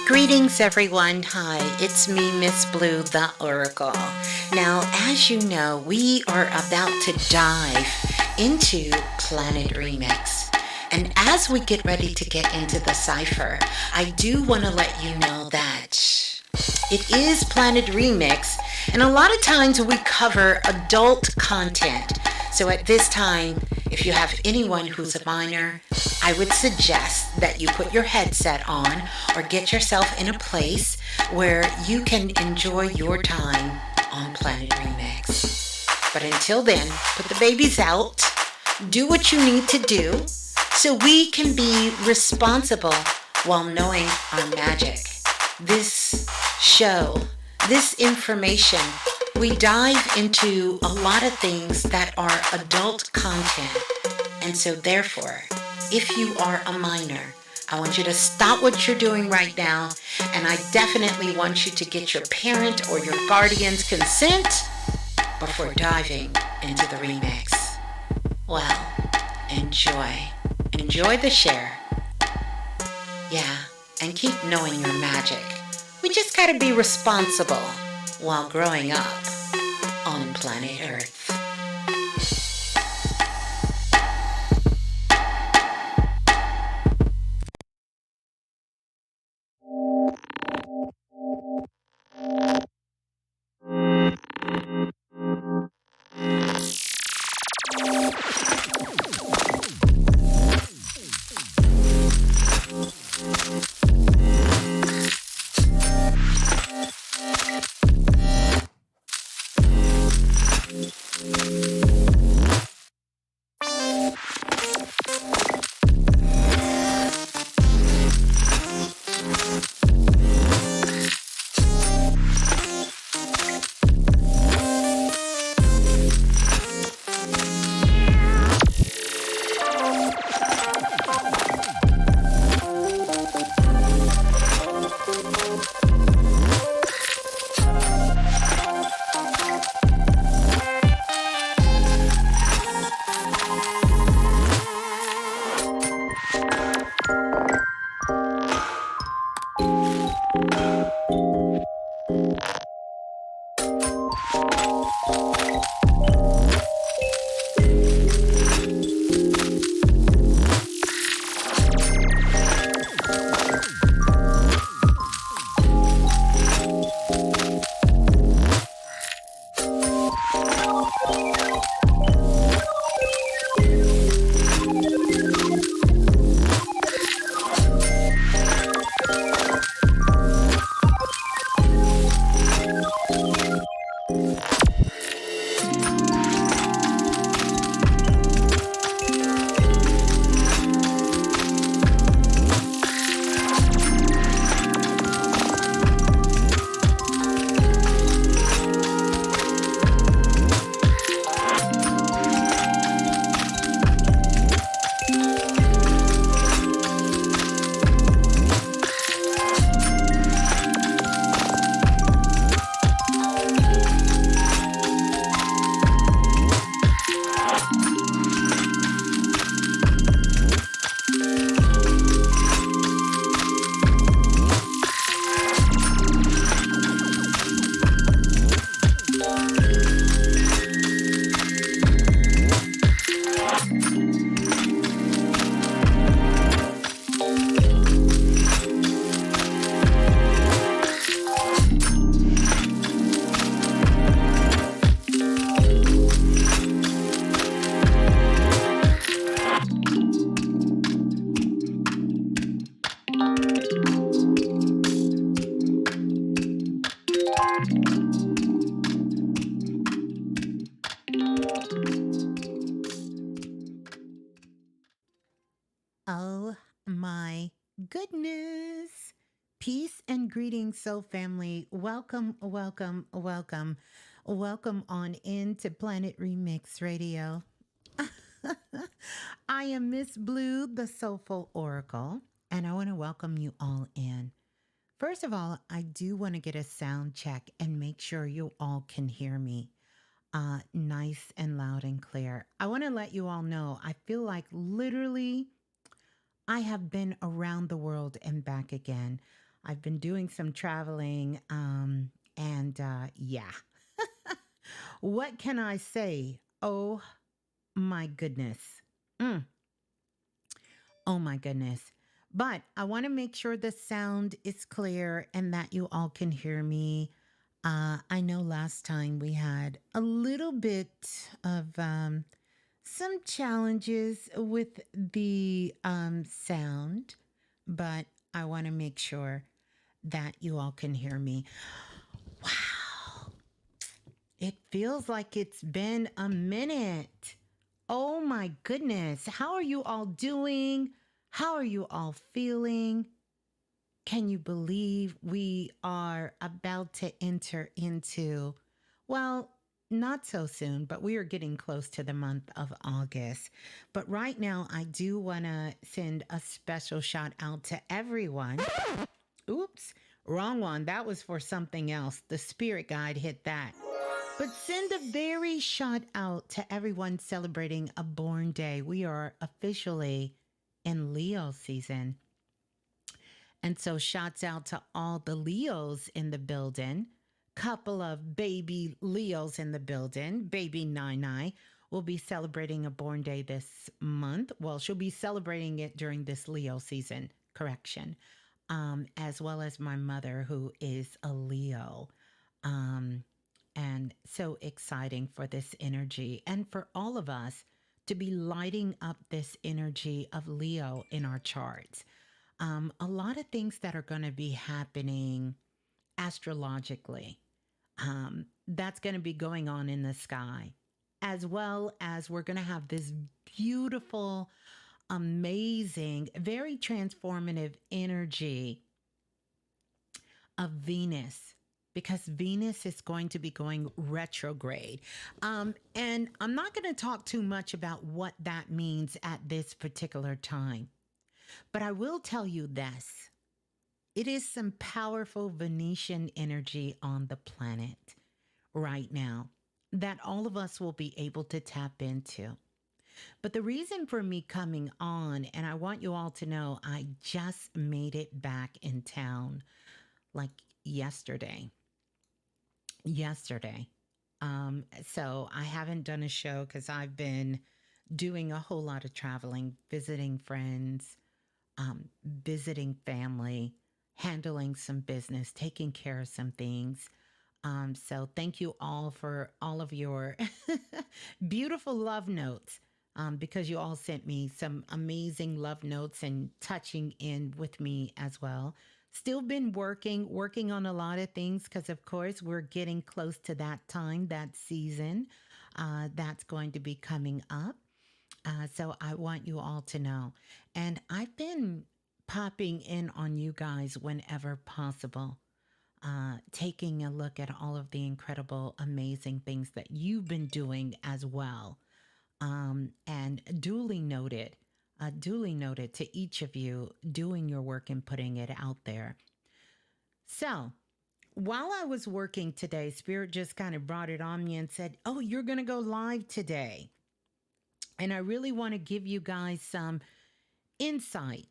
Greetings, everyone. Hi, it's me, Ms.Blue, the Oracle. Now, as you know, we are about to dive into Planet Remix. And as we get ready to get into the cipher, I do want to let you know that it is Planet Remix, and a lot of times we cover adult content. So at this time, if you have anyone who's a minor, I would suggest that you put your headset on or get yourself in a place where you can enjoy your time on Planet Remix. But until then, put the babies out, do what you need to do so we can be responsible while knowing our magic. This show, this information, we dive into a lot of things that are adult content. And so therefore, if you are a minor, I want you to stop what you're doing right now, and I definitely want you to get your parent or your guardian's consent before diving into the remix. Well, enjoy. Enjoy the share. Yeah, and keep knowing your magic. We just gotta be responsible while growing up on planet Earth. Oh my goodness. Peace and greetings, soul family. Welcome, welcome, welcome. Welcome on into Planet Remix Radio. I am Ms.Blue, the Soulful Oracle, and I want to welcome you all in. First of all, I do want to get a sound check and make sure you all can hear me nice and loud and clear. I want to let you all know, I feel like literally I have been around the world and back again. I've been doing some traveling, yeah. What can I say? Oh my goodness. Oh my goodness. But I want to make sure the sound is clear and that you all can hear me. I know last time we had a little bit of some challenges with the sound, but I want to make sure that you all can hear me. Wow. It feels like it's been a minute. Oh my goodness. How are you all doing? How are you all feeling? Can you believe we are about to enter into, well, not so soon, but we are getting close to the month of August. But right now, I do want to send a special shout out to everyone. Oops, wrong one. That was for something else. The spirit guide hit that. But send a very shout out to everyone celebrating a born day. We are officially in Leo season. And so shouts out to all the Leos in the building. Couple of baby Leos in the building. Baby Nai will be celebrating a born day this month. Well, she'll be celebrating it during this Leo season, correction. As well as my mother, who is a Leo. And so exciting for this energy and for all of us to be lighting up this energy of Leo in our charts. A lot of things that are going to be happening astrologically. That's going to be going on in the sky, as well as we're going to have this beautiful, amazing, very transformative energy of Venus, because Venus is going to be going retrograde. And I'm not going to talk too much about what that means at this particular time. But I will tell you this. It is some powerful Venetian energy on the planet right now that all of us will be able to tap into. But the reason for me coming on, and I want you all to know, I just made it back in town like yesterday. So I haven't done a show because I've been doing a whole lot of traveling, visiting friends, visiting family, handling some business, taking care of some things. So thank you all for all of your beautiful love notes, because you all sent me some amazing love notes and touching in with me as well. Still been working on a lot of things because, of course, we're getting close to that time, that season that's going to be coming up. So I want you all to know. And I've been popping in on you guys whenever possible, taking a look at all of the incredible, amazing things that you've been doing as well. And duly noted to each of you doing your work and putting it out there. So while I was working today, Spirit just kind of brought it on me and said, oh, you're going to go live today. And I really want to give you guys some insight,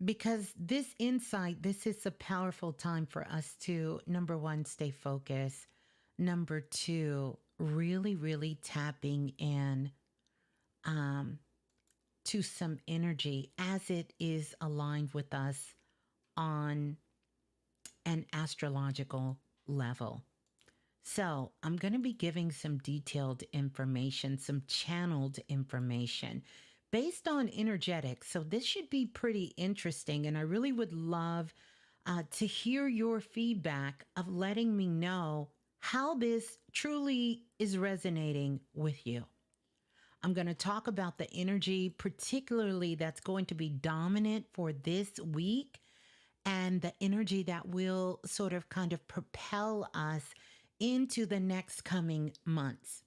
because this is a powerful time for us to, number one, stay focused. Number two, really, really tapping in to some energy as it is aligned with us on an astrological level. So I'm going to be giving some detailed information, some channeled information based on energetics. So this should be pretty interesting. And I really would love to hear your feedback of letting me know how this truly is resonating with you. I'm going to talk about the energy, particularly that's going to be dominant for this week, and the energy that will sort of kind of propel us into the next coming months.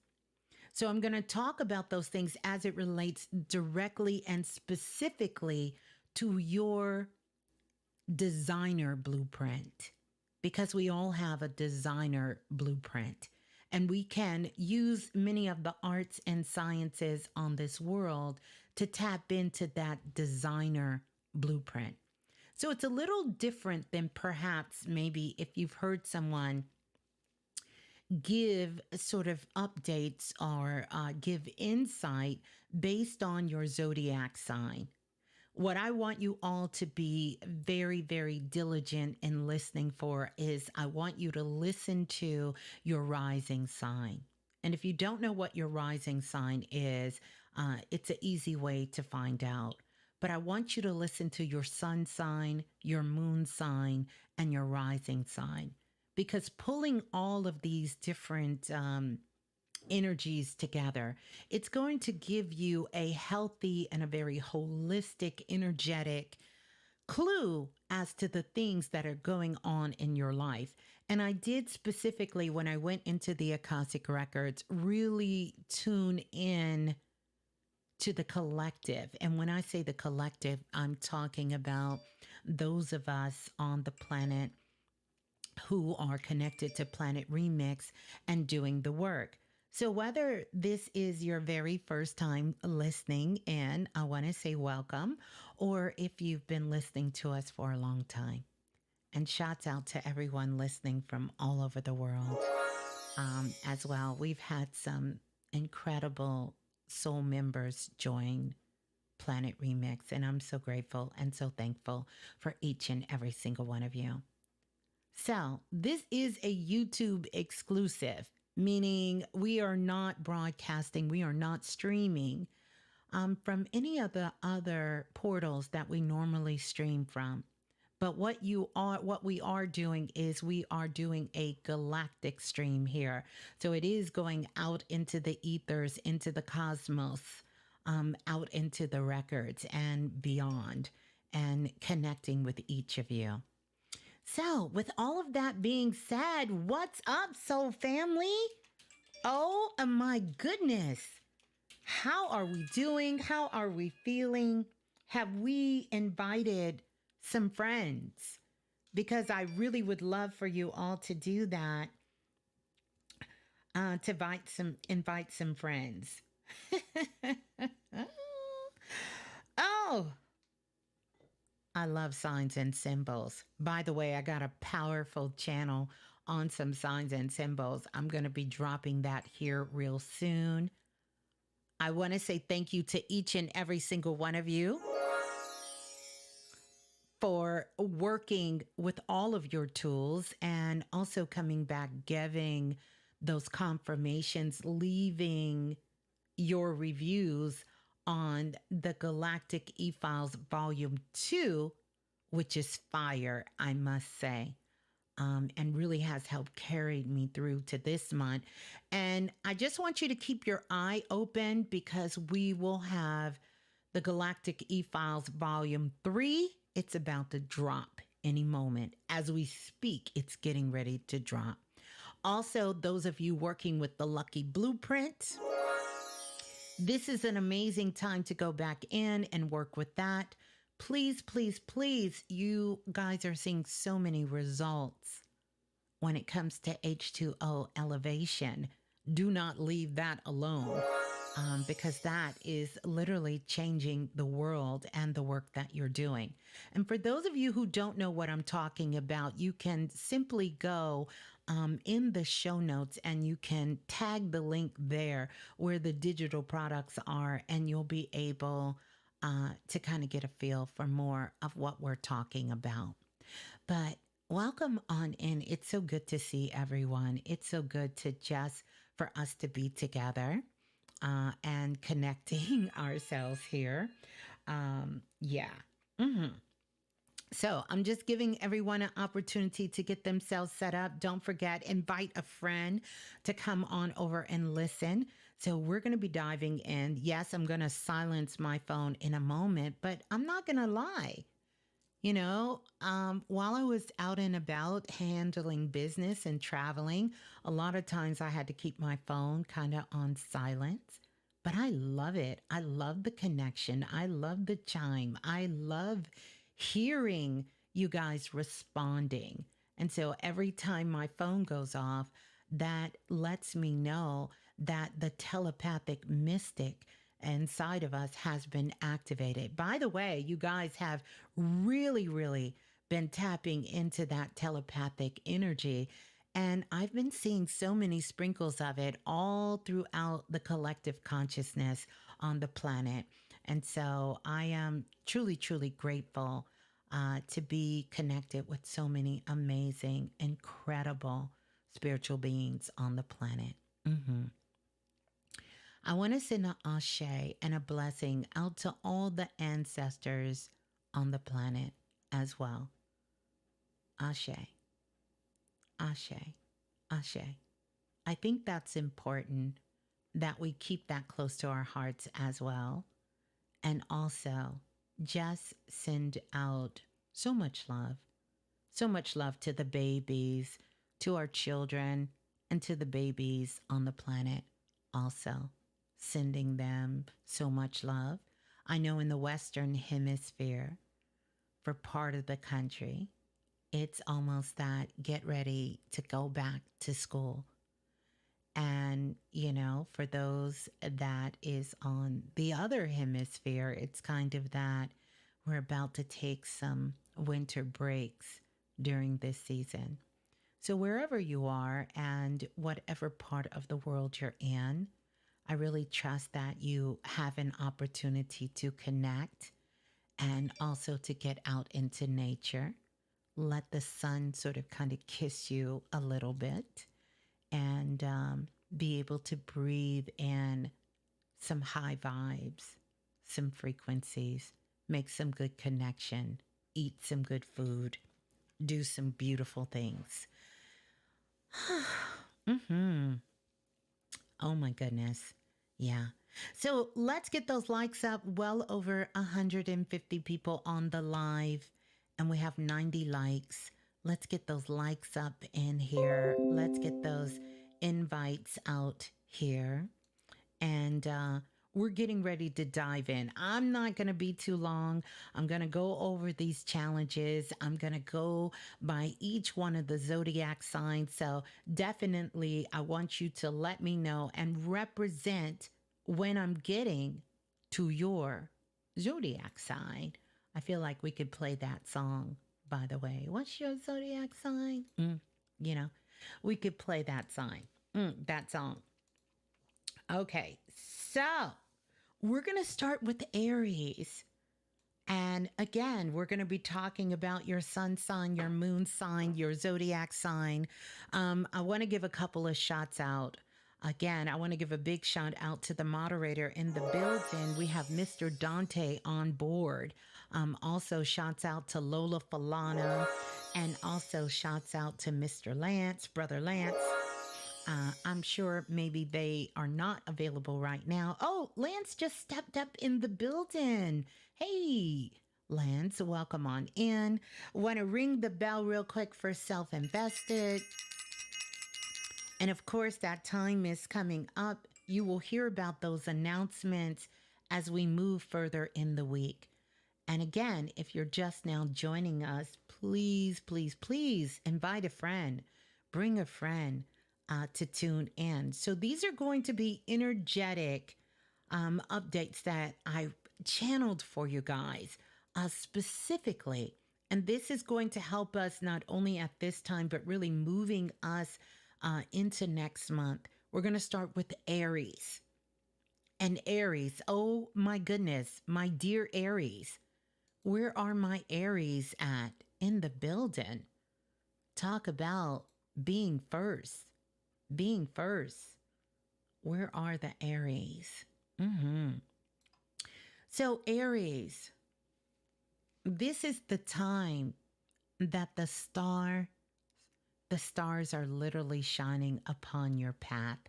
So I'm going to talk about those things as it relates directly and specifically to your designer blueprint, because we all have a designer blueprint. And we can use many of the arts and sciences on this world to tap into that designer blueprint. So it's a little different than perhaps maybe if you've heard someone give sort of updates or give insight based on your zodiac sign. What I want you all to be very, very diligent in listening for is I want you to listen to your rising sign. And if you don't know what your rising sign is, it's an easy way to find out. But I want you to listen to your sun sign, your moon sign, and your rising sign. Because pulling all of these different energies together, it's going to give you a healthy and a very holistic, energetic clue as to the things that are going on in your life. And I did specifically, when I went into the Akashic Records, really tune in to the collective. And when I say the collective, I'm talking about those of us on the planet who are connected to Planet Remix and doing the work. So whether this is your very first time listening in, I want to say welcome, or if you've been listening to us for a long time. And shouts out to everyone listening from all over the world as well. We've had some incredible soul members join Planet Remix, and I'm so grateful and so thankful for each and every single one of you. So this is a YouTube exclusive, meaning we are not broadcasting, we are not streaming from any of the other portals that we normally stream from. But what we are doing is we are doing a galactic stream here. So it is going out into the ethers, into the cosmos, out into the records and beyond, and connecting with each of you. So with all of that being said, what's up, soul family? Oh my goodness. How are we doing? How are we feeling? Have we invited some friends? Because I really would love for you all to do that. To invite some friends. Oh, I love signs and symbols. By the way, I got a powerful channel on some signs and symbols. I'm going to be dropping that here real soon. I want to say thank you to each and every single one of you for working with all of your tools and also coming back, giving those confirmations, leaving your reviews on the Galactic E-Files Volume 2, which is fire, I must say, and really has helped carry me through to this month. And I just want you to keep your eye open because we will have the Galactic E-Files Volume 3. It's about to drop any moment. As we speak, it's getting ready to drop. Also, those of you working with the Lucky Blueprint, this is an amazing time to go back in and work with that. Please, please, please, you guys are seeing so many results when it comes to H2O elevation. Do not leave that alone because that is literally changing the world and the work that you're doing. And for those of you who don't know what I'm talking about, you can simply go in the show notes and you can tag the link there where the digital products are, and you'll be able to kind of get a feel for more of what we're talking about. But welcome on in. It's so good to see everyone. It's so good to just for us to be together and connecting ourselves here. Yeah. So I'm just giving everyone an opportunity to get themselves set up. Don't forget, invite a friend to come on over and listen. So we're going to be diving in. Yes, I'm going to silence my phone in a moment, but I'm not going to lie. You know, while I was out and about handling business and traveling, a lot of times I had to keep my phone kind of on silence. But I love it. I love the connection. I love the chime. I love hearing you guys responding. And so every time my phone goes off, that lets me know that the telepathic mystic inside of us has been activated. By the way, you guys have really been tapping into that telepathic energy. And I've been seeing so many sprinkles of it all throughout the collective consciousness on the planet. And so I am truly grateful to be connected with so many amazing, incredible spiritual beings on the planet. I want to send an ashe and a blessing out to all the ancestors on the planet as well. Ashe. Ashe. Ashe. I think that's important that we keep that close to our hearts as well. And also just send out so much love to the babies, to our children, and to the babies on the planet also. Sending them so much love. I know in the Western Hemisphere, for part of the country, it's almost that get ready to go back to school. And, you know, for those that is on the other hemisphere, it's kind of that we're about to take some winter breaks during this season. So wherever you are and whatever part of the world you're in, I really trust that you have an opportunity to connect and also to get out into nature. Let the sun sort of kind of kiss you a little bit and be able to breathe in some high vibes, some frequencies, make some good connection, eat some good food, do some beautiful things. Oh my goodness. Yeah. So let's get those likes up. Well over 150 people on the live and we have 90 likes. Let's get those likes up in here. Let's get those invites out here. And we're getting ready to dive in. I'm not going to be too long. I'm going to go over these challenges. I'm going to go by each one of the zodiac signs. So definitely, I want you to let me know and represent when I'm getting to your zodiac sign. I feel like we could play that song, by the way. What's your zodiac sign? You know, we could play that that song. Okay, so we're going to start with Aries. And again, we're going to be talking about your sun sign, your moon sign, your zodiac sign. I want to give a couple of shots out. Again, I want to give a big shout out to the moderator in the building. We have Mr. Dante on board. Also, shouts out to Lola Falana. And also shouts out to Mr. Lance, Brother Lance. I'm sure maybe they are not available right now. Oh, Lance just stepped up in the building. Hey, Lance, welcome on in. Want to ring the bell real quick for Self-Invested. And of course, that time is coming up. You will hear about those announcements as we move further in the week. And again, if you're just now joining us, please invite a friend. Bring a friend. To tune in. So these are going to be energetic updates that I channeled for you guys specifically. And this is going to help us not only at this time, but really moving us into next month. We're going to start with Aries. And Aries, oh my goodness, my dear Aries. Where are my Aries at in the building? Talk about being first. Being first. Where are the Aries? So Aries, this is the time that the stars are literally shining upon your path.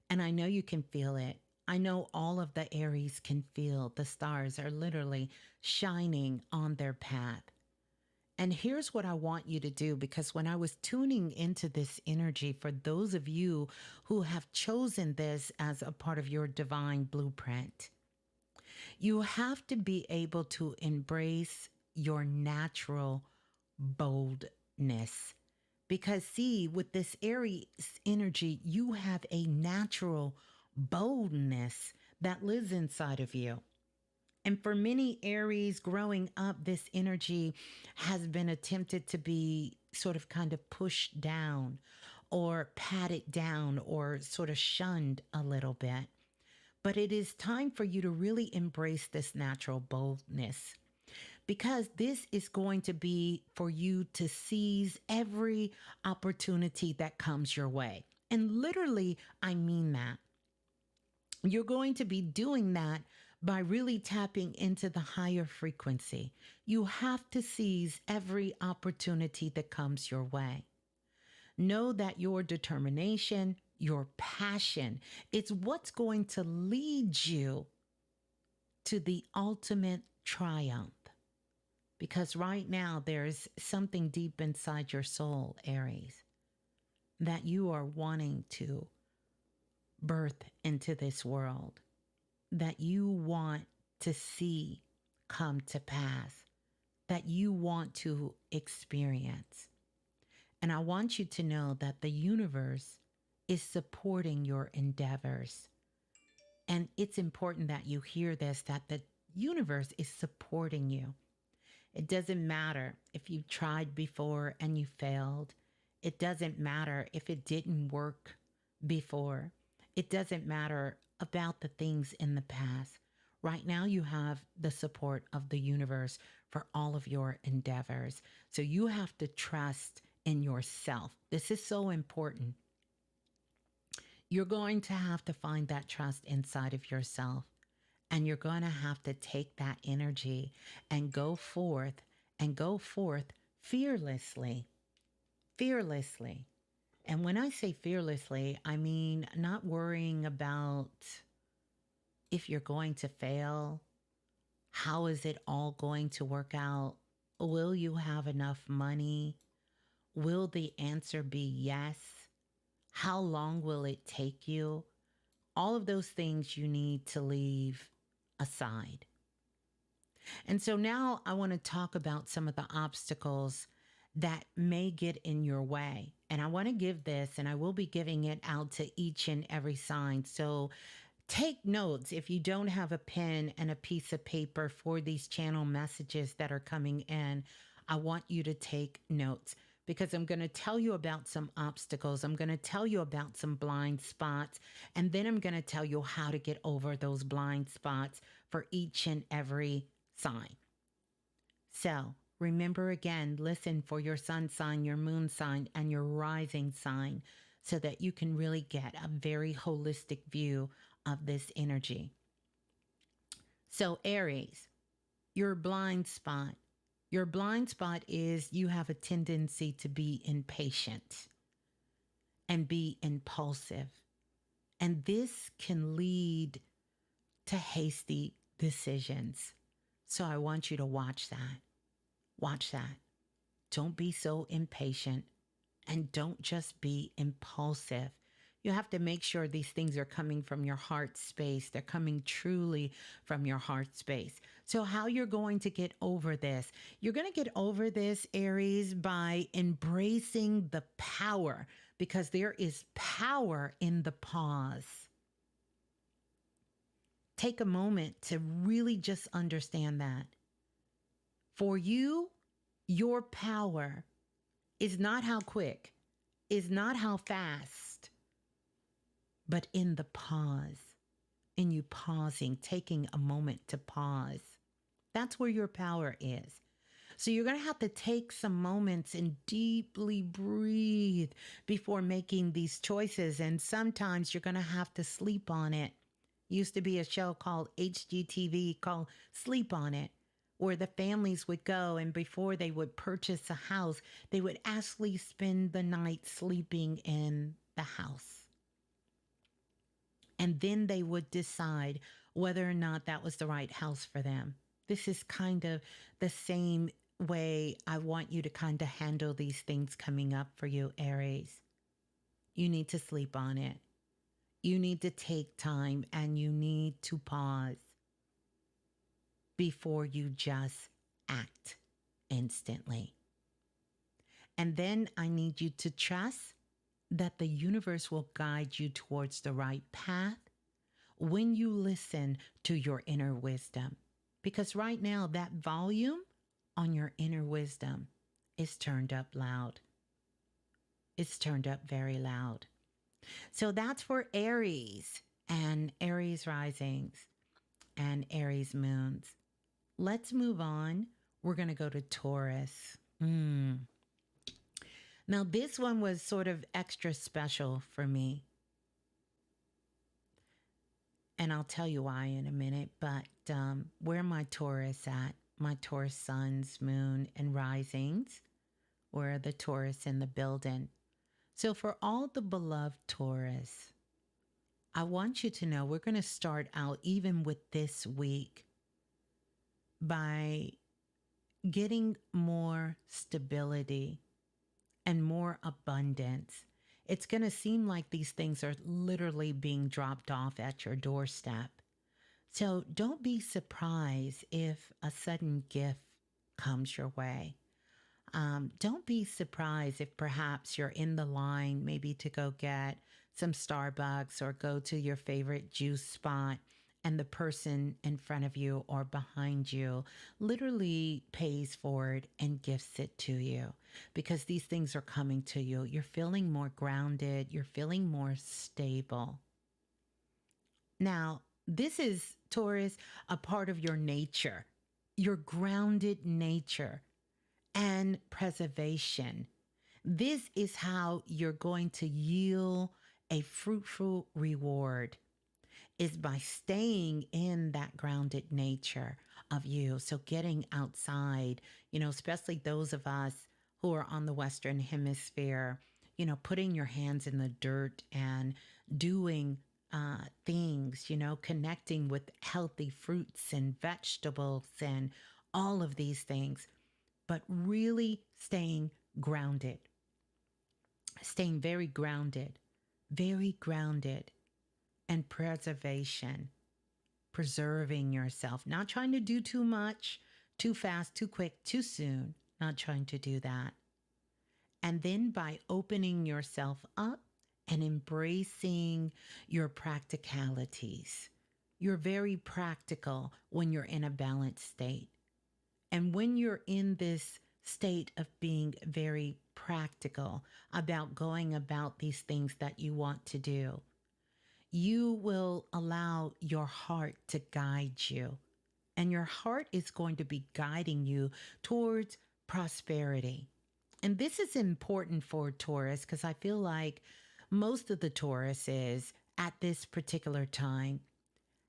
And I know you can feel it. I know all of the Aries can feel the stars are literally shining on their path. And here's what I want you to do, because when I was tuning into this energy, for those of you who have chosen this as a part of your divine blueprint, you have to be able to embrace your natural boldness. Because see, with this Aries energy, you have a natural boldness that lives inside of you. And for many Aries growing up, this energy has been attempted to be sort of kind of pushed down or patted down or sort of shunned a little bit. But it is time for you to really embrace this natural boldness, because this is going to be for you to seize every opportunity that comes your way. And literally, I mean that. You're going to be doing that by really tapping into the higher frequency. You have to seize every opportunity that comes your way. Know that your determination, your passion, it's what's going to lead you to the ultimate triumph. Because right now there's something deep inside your soul, Aries, that you are wanting to birth into this world, that you want to see come to pass, that you want to experience. And I want you to know that the universe is supporting your endeavors. And it's important that you hear this, that the universe is supporting you. It doesn't matter if you tried before and you failed. It doesn't matter if it didn't work before. It doesn't matter about the things in the past. Right now, you have the support of the universe for all of your endeavors. So you have to trust in yourself. This is so important. You're going to have to find that trust inside of yourself. And you're going to have to take that energy and go forth fearlessly. Fearlessly. And when I say fearlessly, I mean not worrying about if you're going to fail. How is it all going to work out? Will you have enough money? Will the answer be yes? How long will it take you? All of those things you need to leave aside. And so now I want to talk about some of the obstacles that may get in your way. And I want to give this, and I will be giving it out to each and every sign. So take notes if you don't have a pen and a piece of paper for these channel messages that are coming in. I want you to take notes, because I'm going to tell you about some obstacles. I'm going to tell you about some blind spots, and then I'm going to tell you how to get over those blind spots for each and every sign. So remember again, listen for your sun sign, your moon sign, and your rising sign, so that you can really get a very holistic view of this energy. So Aries, your blind spot. Your blind spot is you have a tendency to be impatient and be impulsive. And this can lead to hasty decisions. So I want you to watch that. Watch that. Don't be so impatient, and don't just be impulsive. You have to make sure these things are coming from your heart space. They're coming truly from your heart space. So how you're going to get over this? You're going to get over this, Aries, by embracing the power, because there is power in the pause. Take a moment to really just understand that. For you, your power is not how quick, is not how fast, but in the pause, in you pausing, taking a moment to pause. That's where your power is. So you're going to have to take some moments and deeply breathe before making these choices. And sometimes you're going to have to sleep on it. Used to be a show called HGTV called Sleep on It, where the families would go, and before they would purchase a house, they would actually spend the night sleeping in the house. And then they would decide whether or not that was the right house for them. This is kind of the same way I want you to kind of handle these things coming up for you, Aries. You need to sleep on it. You need to take time, and you need to pause before you just act instantly. And then I need you to trust that the universe will guide you towards the right path, when you listen to your inner wisdom. Because right now, that volume on your inner wisdom is turned up loud. It's turned up very loud. So that's for Aries and Aries risings and Aries moons. Let's move on. We're going to go to Taurus. Now, this one was sort of extra special for me. And I'll tell you why in a minute. But where my Taurus at, my Taurus suns, moon, and risings, where are the Taurus in the building? So for all the beloved Taurus, I want you to know we're going to start out even with this week by getting more stability and more abundance. It's going to seem like these things are literally being dropped off at your doorstep. So don't be surprised if a sudden gift comes your way. Don't be surprised if perhaps you're in the line, maybe to go get some Starbucks or go to your favorite juice spot, and the person in front of you or behind you literally pays for it and gifts it to you, because these things are coming to you. You're feeling more grounded. You're feeling more stable. Now, this is, Taurus, a part of your nature, your grounded nature and preservation. This is how you're going to yield a fruitful reward, is by staying in that grounded nature of you. So getting outside, especially those of us who are on the Western Hemisphere, putting your hands in the dirt and doing things, connecting with healthy fruits and vegetables and all of these things, but really staying grounded, staying very grounded, and preservation, preserving yourself, not trying to do too much, too fast, too quick, too soon, not trying to do that. And then by opening yourself up and embracing your practicalities. You're very practical when you're in a balanced state. And when you're in this state of being very practical about going about these things that you want to do, you will allow your heart to guide you. And your heart is going to be guiding you towards prosperity. And this is important for Taurus, because I feel like most of the Tauruses at this particular time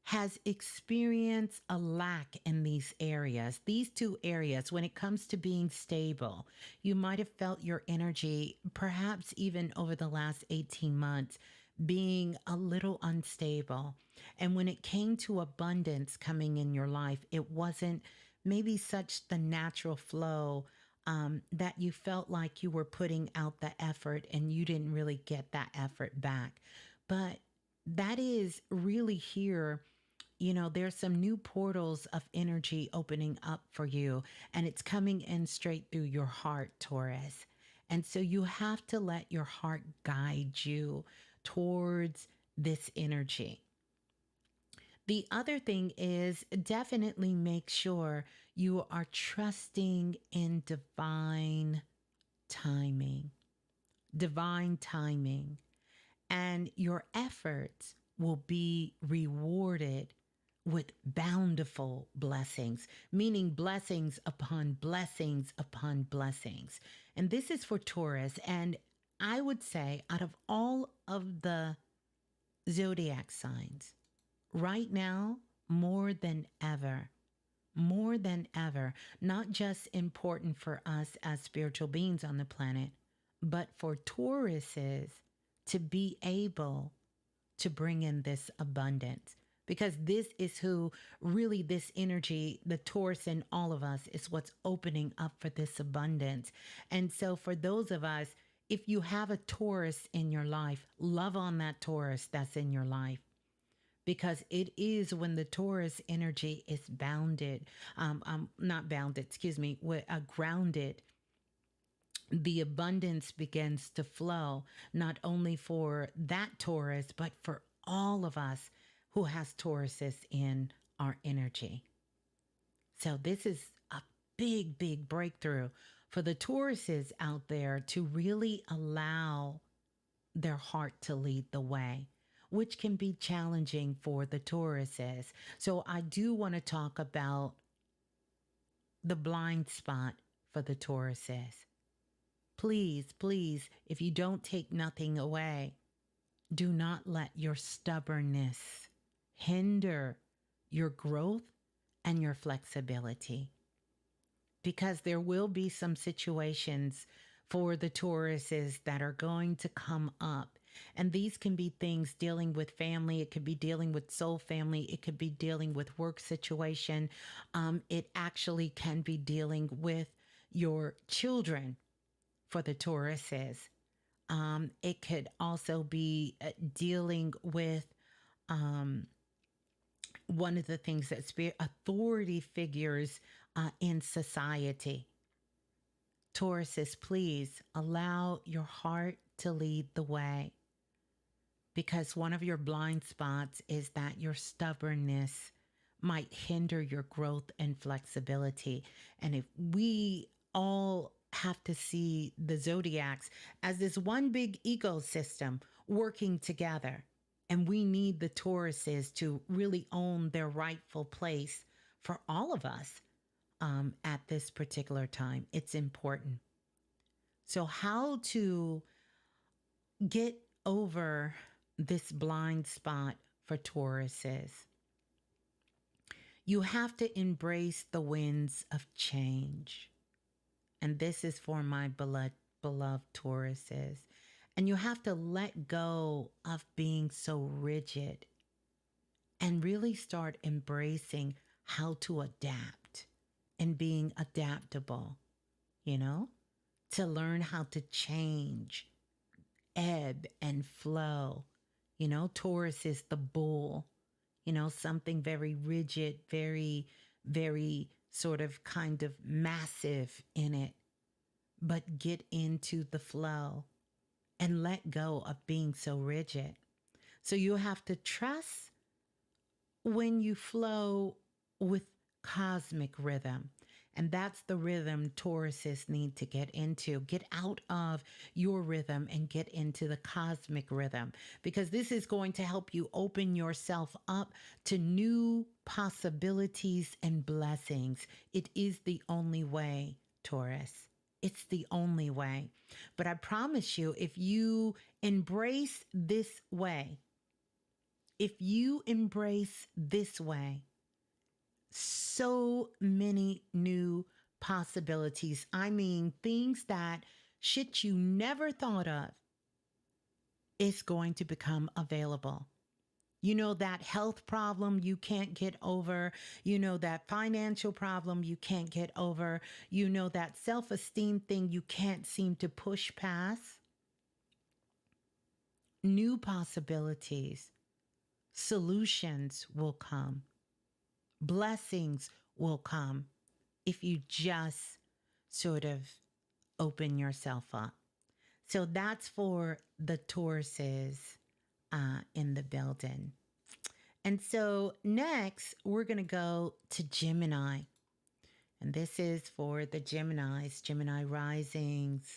has experienced a lack in these areas, these two areas, when it comes to being stable. You might have felt your energy, perhaps even over the last 18 months, being a little unstable. And when it came to abundance coming in your life, it wasn't maybe such the natural flow that you felt like you were putting out the effort and you didn't really get that effort back. But that is really here. There's some new portals of energy opening up for you, and it's coming in straight through your heart, Taurus. And so you have to let your heart guide you towards this energy. The other thing is definitely make sure you are trusting in divine timing, and your efforts will be rewarded with bountiful blessings, meaning blessings upon blessings upon blessings. And this is for Taurus. And I would say out of all of the zodiac signs, right now, more than ever, not just important for us as spiritual beings on the planet, but for Tauruses to be able to bring in this abundance. Because this is who really, this energy, the Taurus in all of us, is what's opening up for this abundance. And so for those of us, if you have a Taurus in your life, love on that Taurus that's in your life. Because it is when the Taurus energy is grounded, the abundance begins to flow, not only for that Taurus, but for all of us who has Tauruses in our energy. So this is a big, big breakthrough for the Tauruses out there to really allow their heart to lead the way, which can be challenging for the Tauruses. So I do want to talk about the blind spot for the Tauruses. Please, please, if you don't take nothing away, do not let your stubbornness hinder your growth and your flexibility. Because there will be some situations for the Tauruses that are going to come up. And these can be things dealing with family. It could be dealing with soul family. It could be dealing with work situation. It actually can be dealing with your children for the Tauruses. It could also be dealing with one of the things that's authority figures in society. Tauruses, please allow your heart to lead the way, because one of your blind spots is that your stubbornness might hinder your growth and flexibility. And if we all have to see the Zodiacs as this one big ecosystem working together, and we need the Tauruses to really own their rightful place for all of us at this particular time. It's important. So how to get over this blind spot for Tauruses? You have to embrace the winds of change. And this is for my beloved Tauruses. And you have to let go of being so rigid and really start embracing how to adapt and being adaptable, to learn how to change, ebb and flow. Taurus is the bull, something very rigid, very, very sort of kind of massive in it, but get into the flow and let go of being so rigid. So you have to trust when you flow with cosmic rhythm. And that's the rhythm Tauruses need to get into. Get out of your rhythm and get into the cosmic rhythm, because this is going to help you open yourself up to new possibilities and blessings. It is the only way, Taurus. It's the only way. But I promise you, if you embrace this way, so many new possibilities. I mean, things that shit you never thought of is going to become available. That health problem you can't get over. That financial problem you can't get over. That self-esteem thing you can't seem to push past. New possibilities, solutions will come. Blessings will come if you just sort of open yourself up. So that's for the Tauruses in the building. And so next, we're going to go to Gemini. And this is for the Geminis, Gemini risings,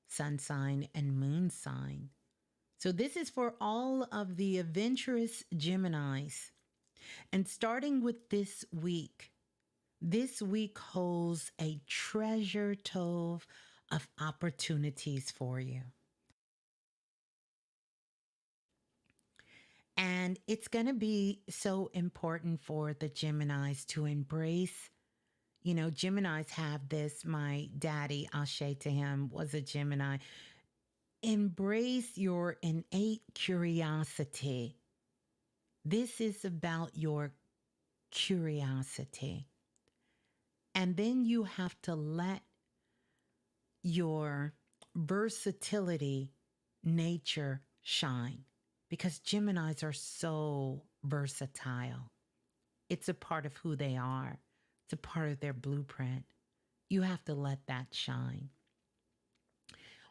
sun sign, and moon sign. So this is for all of the adventurous Geminis. And starting with this week holds a treasure trove of opportunities for you. And it's going to be so important for the Geminis to embrace, Geminis have this, my daddy, Ashe to him, was a Gemini. Embrace your innate curiosity. This is about your curiosity. And then you have to let your versatility nature shine, because Geminis are so versatile. It's a part of who they are. It's a part of their blueprint. You have to let that shine.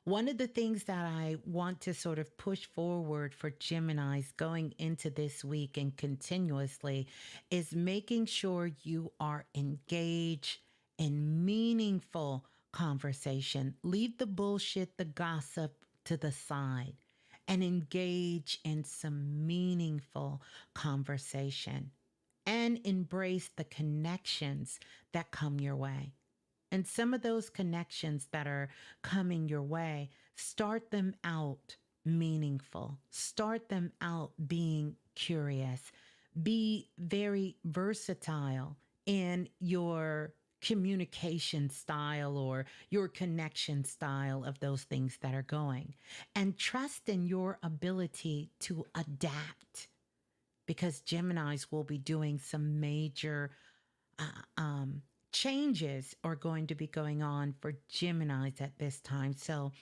One of the things that I want to sort of push forward for Geminis going into this week and continuously is making sure you are engaged in meaningful conversation. Leave the bullshit, the gossip to the side and engage in some meaningful conversation and embrace the connections that come your way. And some of those connections that are coming your way, start them out meaningful. Start them out being curious. Be very versatile in your communication style or your connection style of those things that are going. And trust in your ability to adapt, because Geminis will be doing some major changes are going to be going on for Geminis at this time. So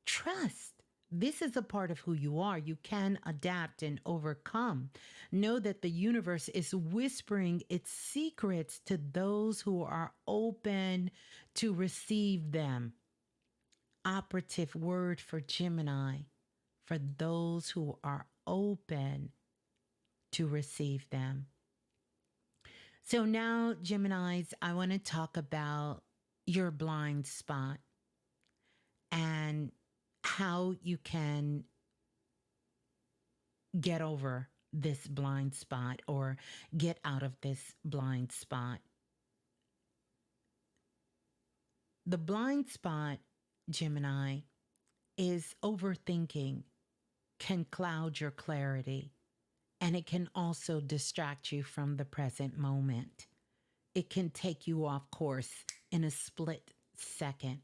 trust. This is a part of who you are. You can adapt and overcome. Know that the universe is whispering its secrets to those who are open to receive them. Operative word for Gemini, for those who are open to receive them. So now, Geminis, I want to talk about your blind spot and how you can get over this blind spot or get out of this blind spot. The blind spot, Gemini, is overthinking, can cloud your clarity. And it can also distract you from the present moment. It can take you off course in a split second.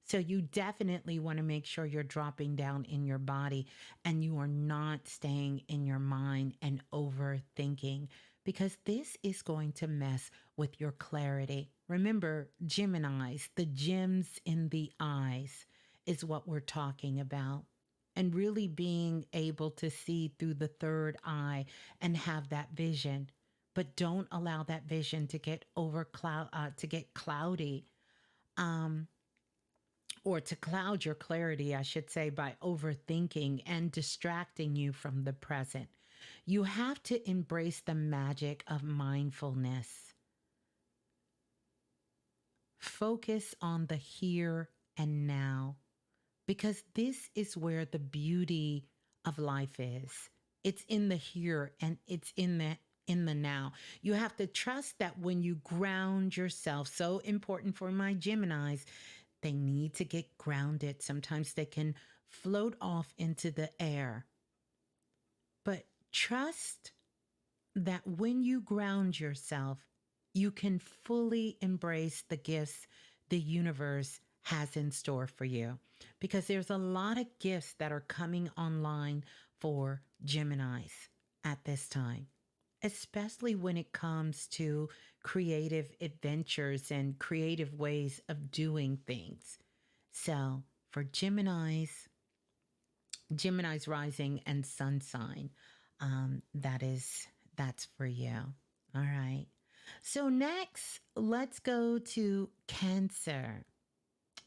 So you definitely want to make sure you're dropping down in your body and you are not staying in your mind and overthinking, because this is going to mess with your clarity. Remember, Geminis, the gems in the eyes is what we're talking about. And really being able to see through the third eye and have that vision. But don't allow that vision to get cloudy, or to cloud your clarity, I should say, by overthinking and distracting you from the present. You have to embrace the magic of mindfulness. Focus on the here and now, because this is where the beauty of life is. It's in the here and it's in the now. You have to trust that when you ground yourself, so important for my Geminis, they need to get grounded. Sometimes they can float off into the air. But trust that when you ground yourself, you can fully embrace the gifts the universe has in store for you, because there's a lot of gifts that are coming online for Geminis at this time, especially when it comes to creative adventures and creative ways of doing things. So for Geminis rising and sun sign, that's for you. All right. So next, let's go to Cancer.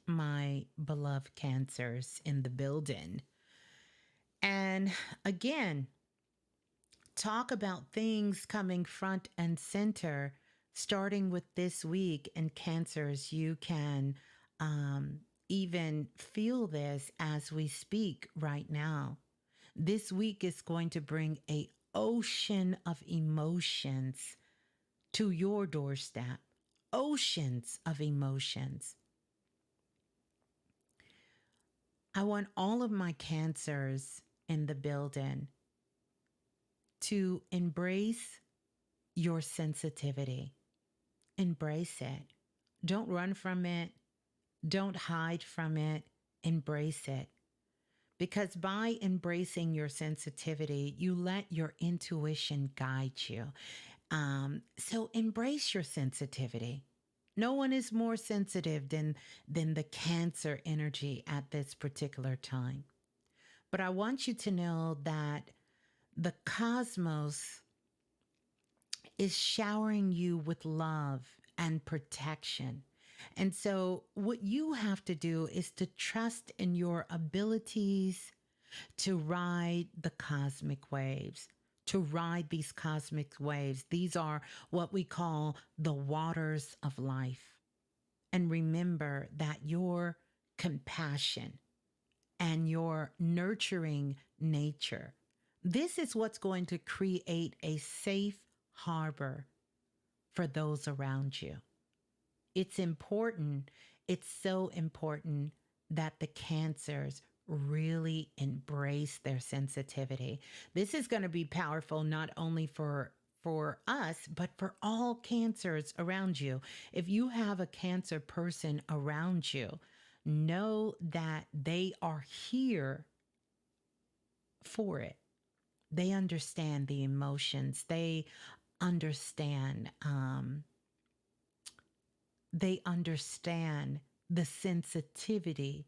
My beloved Cancers in the building. And again, talk about things coming front and center, starting with this week. And Cancers, you can even feel this as we speak right now. This week is going to bring an ocean of emotions to your doorstep. Oceans of emotions. I want all of my Cancers in the building to embrace your sensitivity. Embrace it. Don't run from it. Don't hide from it. Embrace it. Because by embracing your sensitivity, you let your intuition guide you. So embrace your sensitivity. No one is more sensitive than the Cancer energy at this particular time. But I want you to know that the cosmos is showering you with love and protection. And so what you have to do is to trust in your abilities to ride the cosmic waves, to ride these cosmic waves. These are what we call the waters of life. And remember that your compassion and your nurturing nature, this is what's going to create a safe harbor for those around you. It's important. It's so important that the Cancers really embrace their sensitivity. This is going to be powerful not only for us, but for all Cancers around you. If you have a Cancer person around you, know that they are here for it. They understand the emotions. They understand the sensitivity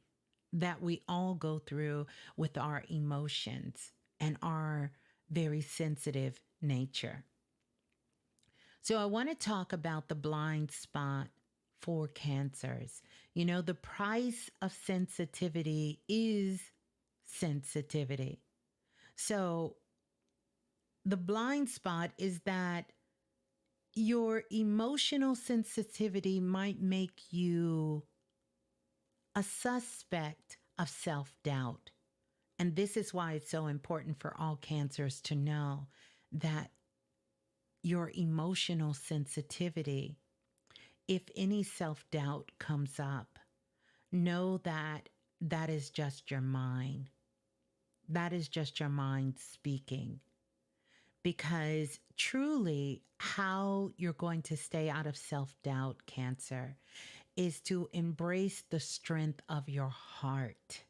that we all go through with our emotions and our very sensitive nature. So I want to talk about the blind spot for Cancers. You know, the price of sensitivity is sensitivity. So the blind spot is that your emotional sensitivity might make you a suspect of self-doubt. And this is why it's so important for all Cancers to know that your emotional sensitivity, if any self-doubt comes up, know that that is just your mind. That is just your mind speaking. Because truly, how you're going to stay out of self-doubt, Cancer, is to embrace the strength of your heart.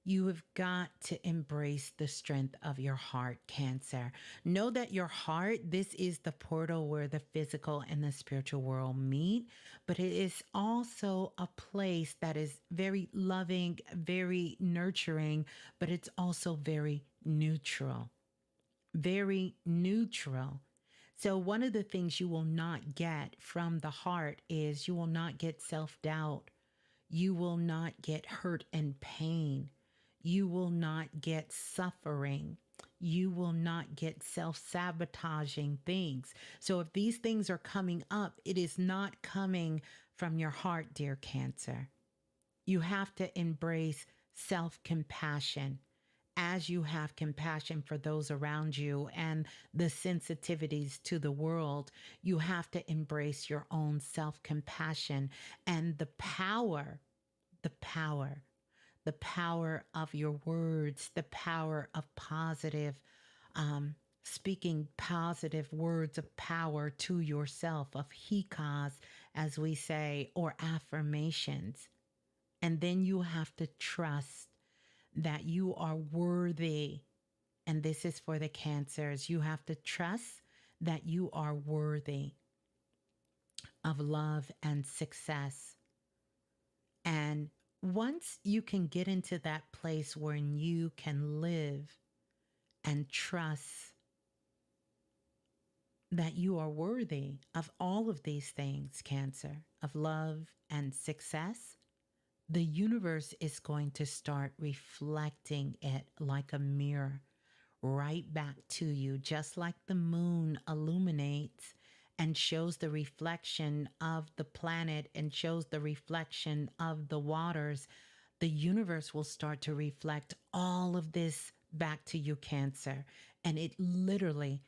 You have got to embrace the strength of your heart, Cancer. Know that your heart, this is the portal where the physical and the spiritual world meet, but it is also a place that is very loving, very nurturing, but it's also very neutral. Very neutral. So one of the things you will not get from the heart is you will not get self-doubt. You will not get hurt and pain. You will not get suffering. You will not get self-sabotaging things. So if these things are coming up, it is not coming from your heart, dear Cancer. You have to embrace self-compassion. As you have compassion for those around you and the sensitivities to the world, you have to embrace your own self-compassion and the power of your words, the power of positive, speaking positive words of power to yourself, of hikas, as we say, or affirmations. And then you have to trust that you are worthy. And this is for the Cancers. You have to trust that you are worthy of love and success. And once you can get into that place where you can live and trust that you are worthy of all of these things, Cancer, of love and success, the universe is going to start reflecting it like a mirror right back to you, just like the moon illuminates and shows the reflection of the planet and shows the reflection of the waters. The universe will start to reflect all of this back to you, Cancer. And it literally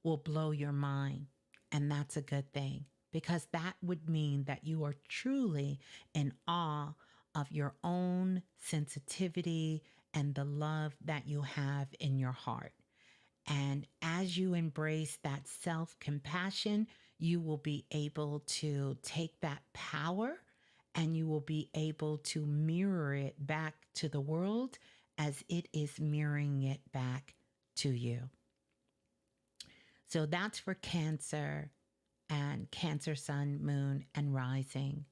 will blow your mind. And that's a good thing, because that would mean that you are truly in awe of your own sensitivity and the love that you have in your heart. And as you embrace that self-compassion, you will be able to take that power and you will be able to mirror it back to the world as it is mirroring it back to you. So that's for Cancer and Cancer Sun, Moon, and Rising.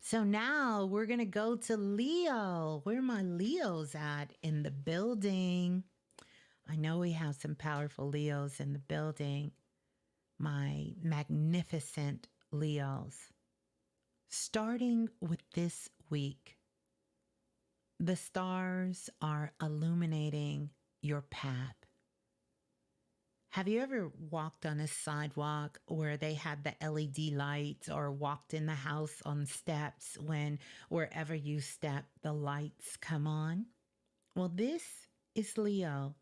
So now we're going to go to Leo. Where are my Leos at in the building? I know we have some powerful Leos in the building. My magnificent Leos. Starting with this week, the stars are illuminating your path. Have you ever walked on a sidewalk where they had the LED lights, or walked in the house on steps when wherever you step, the lights come on? Well, this is Leo.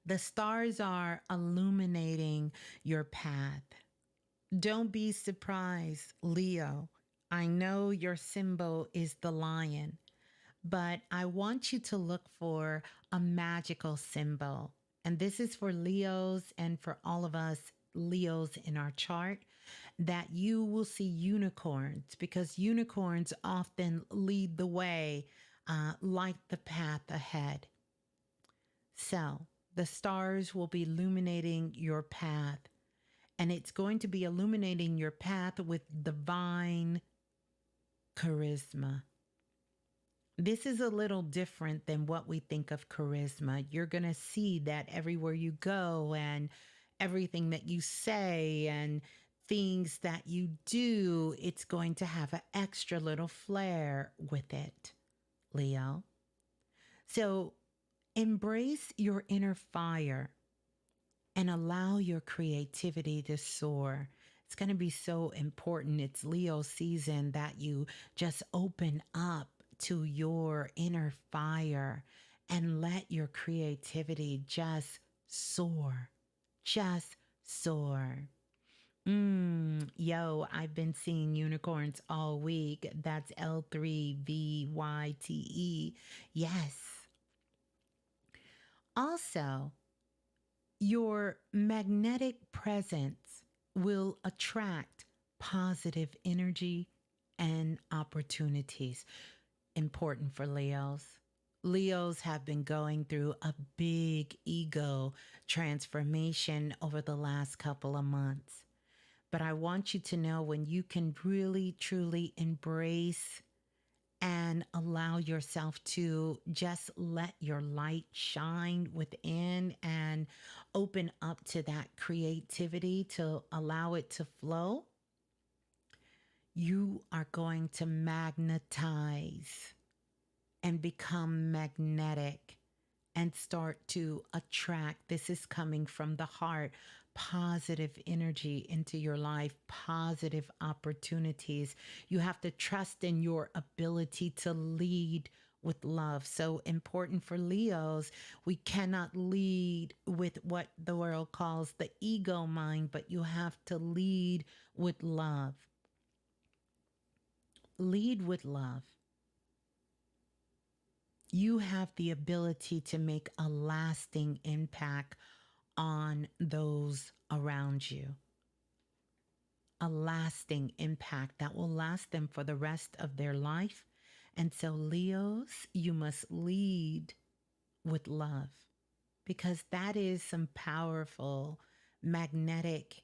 The stars are illuminating your path. Don't be surprised, Leo. I know your symbol is the lion, but I want you to look for a magical symbol. And this is for Leos and for all of us Leos in our chart, that you will see unicorns, because unicorns often lead the way, light the path ahead. So the stars will be illuminating your path, and it's going to be illuminating your path with divine charisma. This is a little different than what we think of charisma. You're going to see that everywhere you go, and everything that you say and things that you do, it's going to have an extra little flair with it, Leo. So embrace your inner fire and allow your creativity to soar. It's going to be so important. It's Leo season that you just open up to your inner fire and let your creativity just soar. Just soar. Yo, I've been seeing unicorns all week. That's L3VYTE. Yes. Also, your magnetic presence will attract positive energy and opportunities. Important for Leos. Leos have been going through a big ego transformation over the last couple of months. But I want you to know, when you can really, truly embrace and allow yourself to just let your light shine within and open up to that creativity, to allow it to flow, you are going to magnetize and become magnetic and start to attract. This is coming from the heart. Positive energy into your life, positive opportunities. You have to trust in your ability to lead with love. So important for Leos. We cannot lead with what the world calls the ego mind, but you have to lead with love. Lead with love. You have the ability to make a lasting impact on those around you. A lasting impact that will last them for the rest of their life. And so, Leos, you must lead with love, because that is some powerful, magnetic,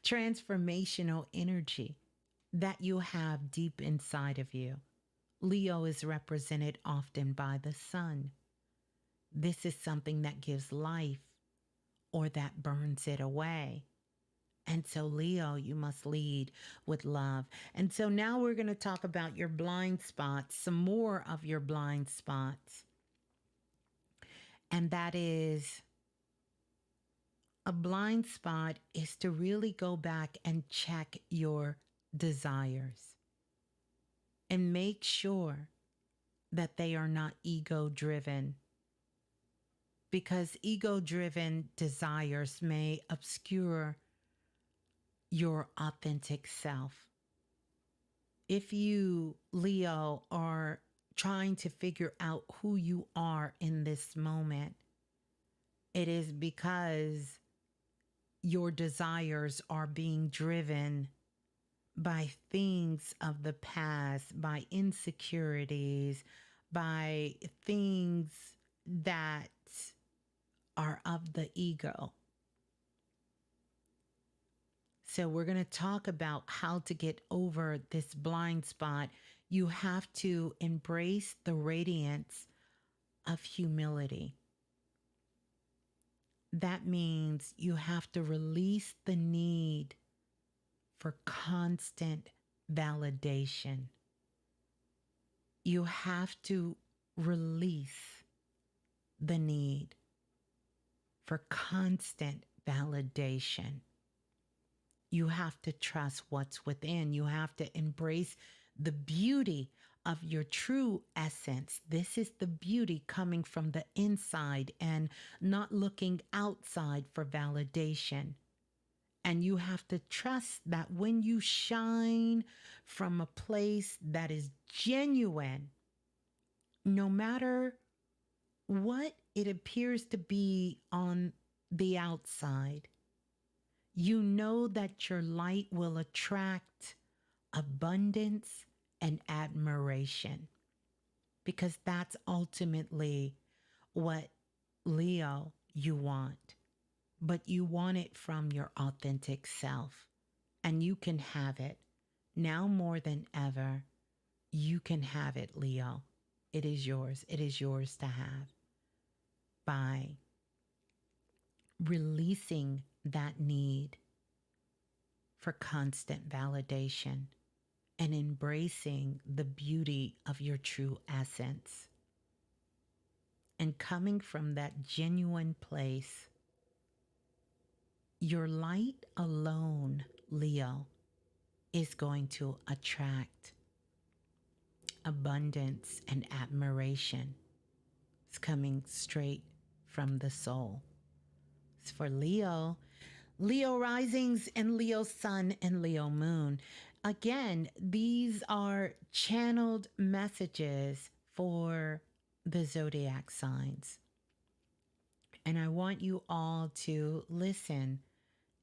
transformational energy that you have deep inside of you. Leo is represented often by the sun. This is something that gives life or that burns it away. And so, Leo, you must lead with love. And so now we're going to talk about your blind spots, some more of your blind spots. And that is, a blind spot is to really go back and check your desires and make sure that they are not ego-driven, because ego-driven desires may obscure your authentic self. If you, Leo, are trying to figure out who you are in this moment, it is because your desires are being driven by things of the past, by insecurities, by things that are of the ego. So we're going to talk about how to get over this blind spot. You have to embrace the radiance of humility. That means you have to release the need for constant validation. You have to release the need for constant validation. You have to trust what's within. You have to embrace the beauty of your true essence. This is the beauty coming from the inside and not looking outside for validation. And you have to trust that when you shine from a place that is genuine, no matter what it appears to be on the outside, you know that your light will attract abundance and admiration, because that's ultimately what, Leo, you want. But you want it from your authentic self, and you can have it now more than ever. You can have it, Leo. It is yours. It is yours to have by releasing that need for constant validation and embracing the beauty of your true essence. And coming from that genuine place, your light alone, Leo, is going to attract abundance and admiration. It's coming straight from the soul. It's for Leo risings and Leo sun and Leo moon. Again, these are channeled messages for the zodiac signs. And I want you all to listen.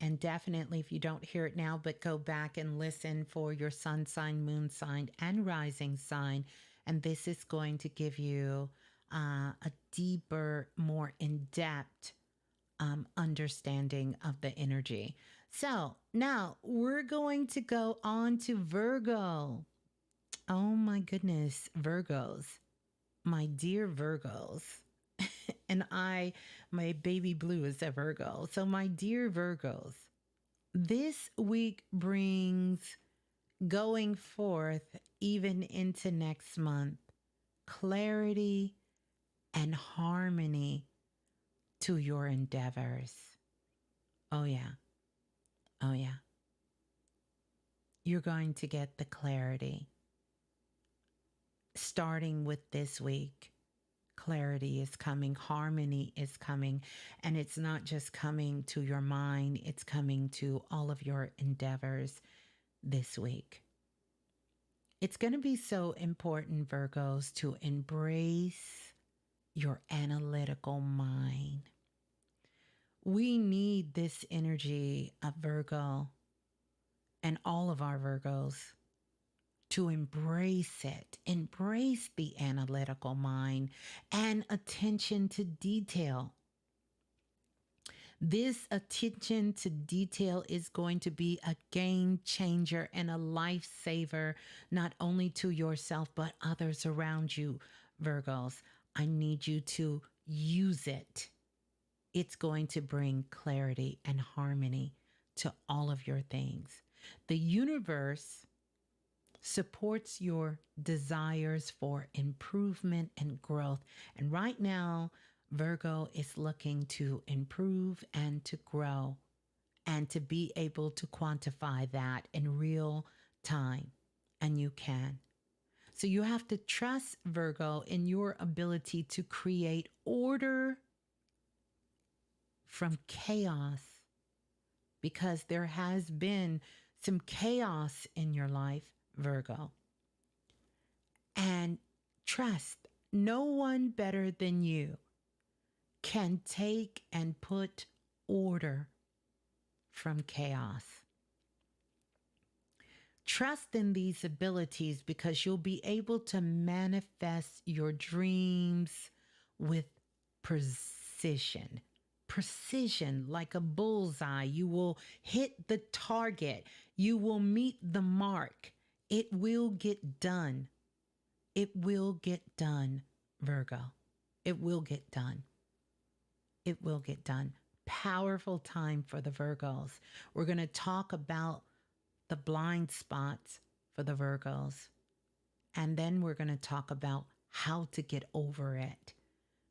And definitely, if you don't hear it now, but go back and listen for your sun sign, moon sign, and rising sign. And this is going to give you a deeper, more in-depth understanding of the energy. So now we're going to go on to Virgo. Oh my goodness, Virgos, my dear Virgos. And my baby Blue is a Virgo. So my dear Virgos, this week brings, going forth even into next month, clarity and harmony to your endeavors. Oh yeah. Oh yeah. You're going to get the clarity. Starting with this week, clarity is coming, harmony is coming, and it's not just coming to your mind, it's coming to all of your endeavors this week. It's going to be so important, Virgos, to embrace your analytical mind. We need this energy of Virgo and all of our Virgos to embrace it, embrace the analytical mind and attention to detail. This attention to detail is going to be a game changer and a lifesaver, not only to yourself, but others around you, Virgos. I need you to use it. It's going to bring clarity and harmony to all of your things. The universe supports your desires for improvement and growth. And right now, Virgo is looking to improve and to grow and to be able to quantify that in real time. And you can. So you have to trust, Virgo, in your ability to create order from chaos, because there has been some chaos in your life, Virgo. And trust, no one better than you can take and put order from chaos. Trust in these abilities, because you'll be able to manifest your dreams with precision. Precision, like a bullseye. You will hit the target. You will meet the mark. It will get done. It will get done, Virgo. It will get done. It will get done. Powerful time for the Virgos. We're going to talk about the blind spots for the Virgos. And then we're going to talk about how to get over it.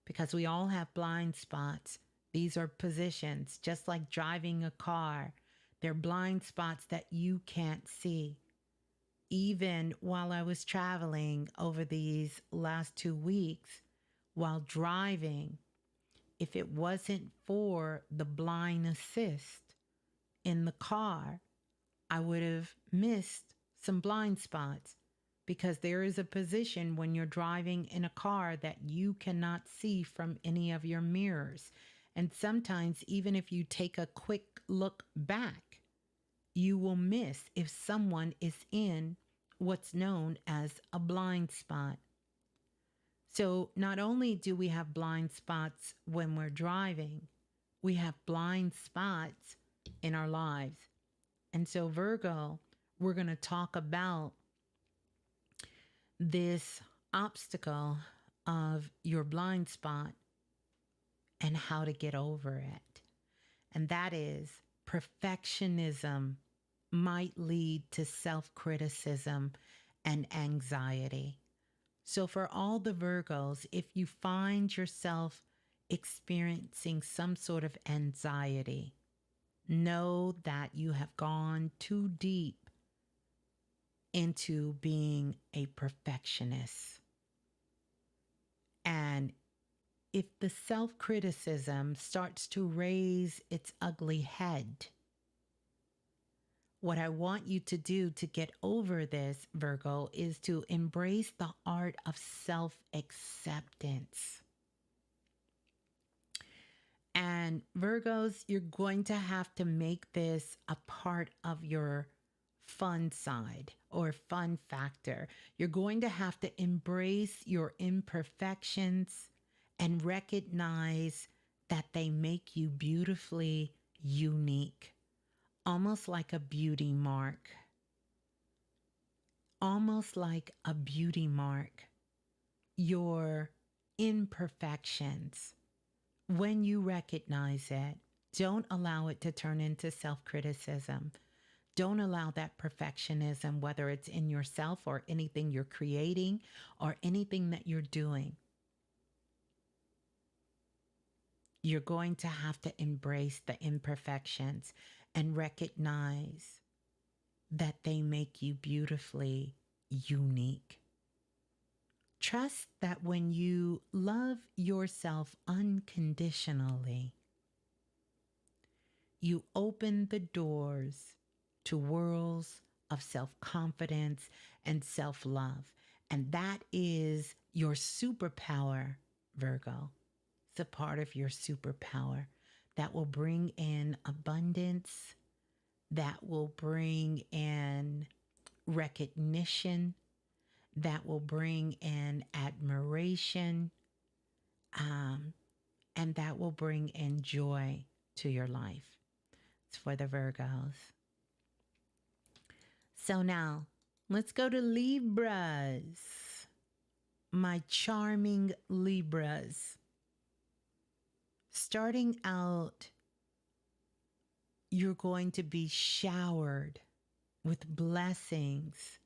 Because we all have blind spots. These are positions, just like driving a car. They're blind spots that you can't see. Even while I was traveling over these last 2 weeks, while driving, if it wasn't for the blind assist in the car, I would have missed some blind spots, because there is a position when you're driving in a car that you cannot see from any of your mirrors. And sometimes, even if you take a quick look back, you will miss if someone is in what's known as a blind spot. So not only do we have blind spots when we're driving, we have blind spots in our lives. And so Virgo, we're going to talk about this obstacle of your blind spot and how to get over it. And that is perfectionism might lead to self-criticism and anxiety. So for all the Virgos, if you find yourself experiencing some sort of anxiety, know that you have gone too deep into being a perfectionist. And if the self-criticism starts to raise its ugly head, what I want you to do to get over this, Virgo, is to embrace the art of self-acceptance. And Virgos, you're going to have to make this a part of your fun side or fun factor. You're going to have to embrace your imperfections and recognize that they make you beautifully unique, almost like a beauty mark. Almost like a beauty mark. Your imperfections, when you recognize it, don't allow it to turn into self-criticism. Don't allow that perfectionism, whether it's in yourself or anything you're creating or anything that you're doing. You're going to have to embrace the imperfections and recognize that they make you beautifully unique. Trust that when you love yourself unconditionally, you open the doors to worlds of self-confidence and self-love. And that is your superpower, Virgo. It's a part of your superpower that will bring in abundance, that will bring in recognition, that will bring in admiration, and that will bring in joy to your life. It's for the Virgos. So now, let's go to Libras. My charming Libras. Starting out, you're going to be showered with blessings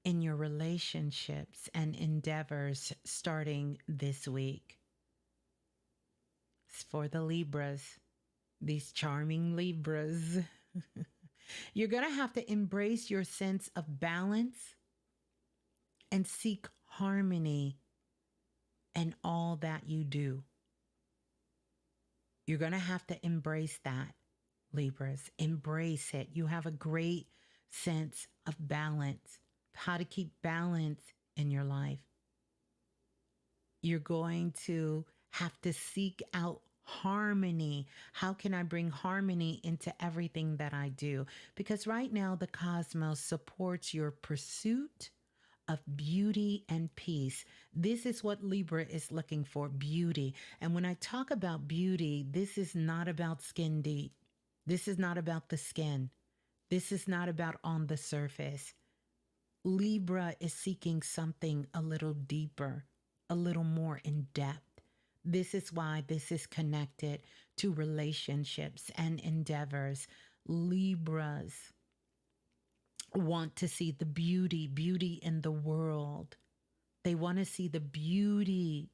in your relationships and endeavors starting this week. It's for the Libras, these charming Libras. You're going to have to embrace your sense of balance and seek harmony in all that you do. You're going to have to embrace that, Libras. Embrace it. You have a great sense of balance, how to keep balance in your life. You're going to have to seek out harmony. How can I bring harmony into everything that I do? Because right now the cosmos supports your pursuit of beauty and peace. This is what Libra is looking for, beauty. And when I talk about beauty, this is not about skin deep. This is not about the skin. This is not about on the surface. Libra is seeking something a little deeper, a little more in depth. This is why this is connected to relationships and endeavors. Libras, want to see the beauty in the world. They want to see the beauty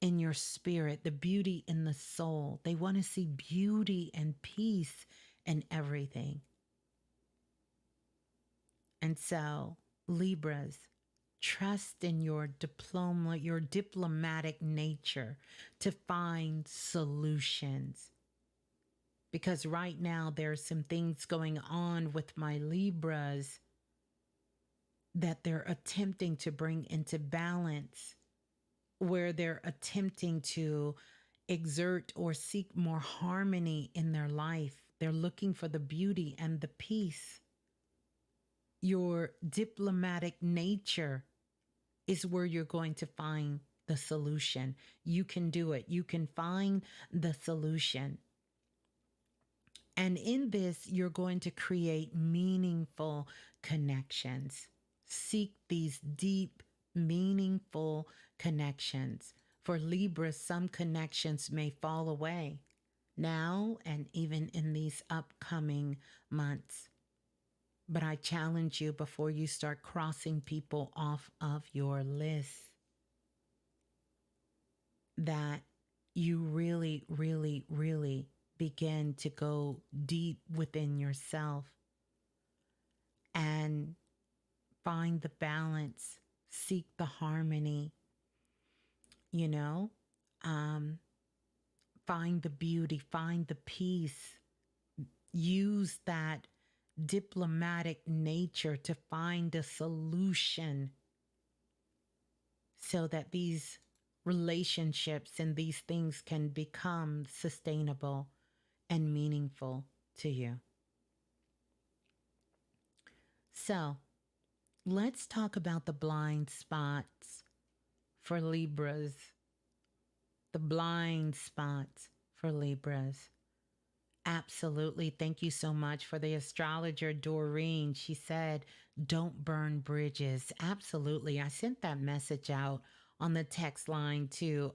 in your spirit, the beauty in the soul. They want to see beauty and peace in everything. And so, Libras, trust in your diplomatic nature to find solutions. Because right now there's some things going on with my Libras that they're attempting to bring into balance, where they're attempting to exert or seek more harmony in their life. They're looking for the beauty and the peace. Your diplomatic nature is where you're going to find the solution. You can do it. You can find the solution. And in this, you're going to create meaningful connections. Seek these deep, meaningful connections. For Libra, some connections may fall away now and even in these upcoming months. But I challenge you, before you start crossing people off of your list, that you really, really, really begin to go deep within yourself and find the balance, seek the harmony, find the beauty, find the peace. Use that diplomatic nature to find a solution so that these relationships and these things can become sustainable and meaningful to you. So, let's talk about the blind spots for Libras. The blind spots for Libras. Absolutely. Thank you so much for the astrologer, Doreen. She said, don't burn bridges. Absolutely. I sent that message out on the text line too,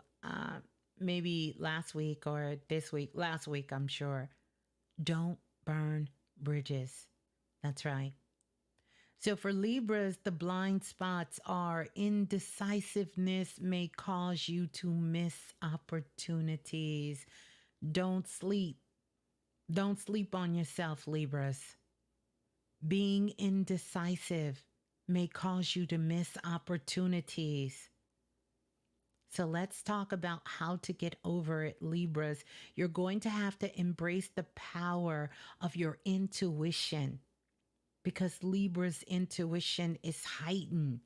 maybe last week or this week. Last week, I'm sure. Don't burn bridges. That's right. So for Libras, the blind spots are indecisiveness may cause you to miss opportunities. Don't sleep. Don't sleep on yourself, Libras. Being indecisive may cause you to miss opportunities. So let's talk about how to get over it, Libras. You're going to have to embrace the power of your intuition, because Libra's intuition is heightened.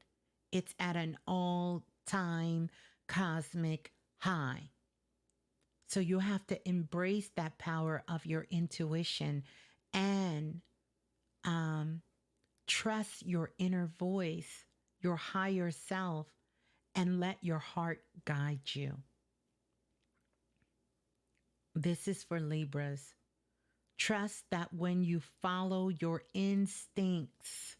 It's at an all-time cosmic high. So you have to embrace that power of your intuition and trust your inner voice, your higher self, and let your heart guide you. This is for Libras. Trust that when you follow your instincts,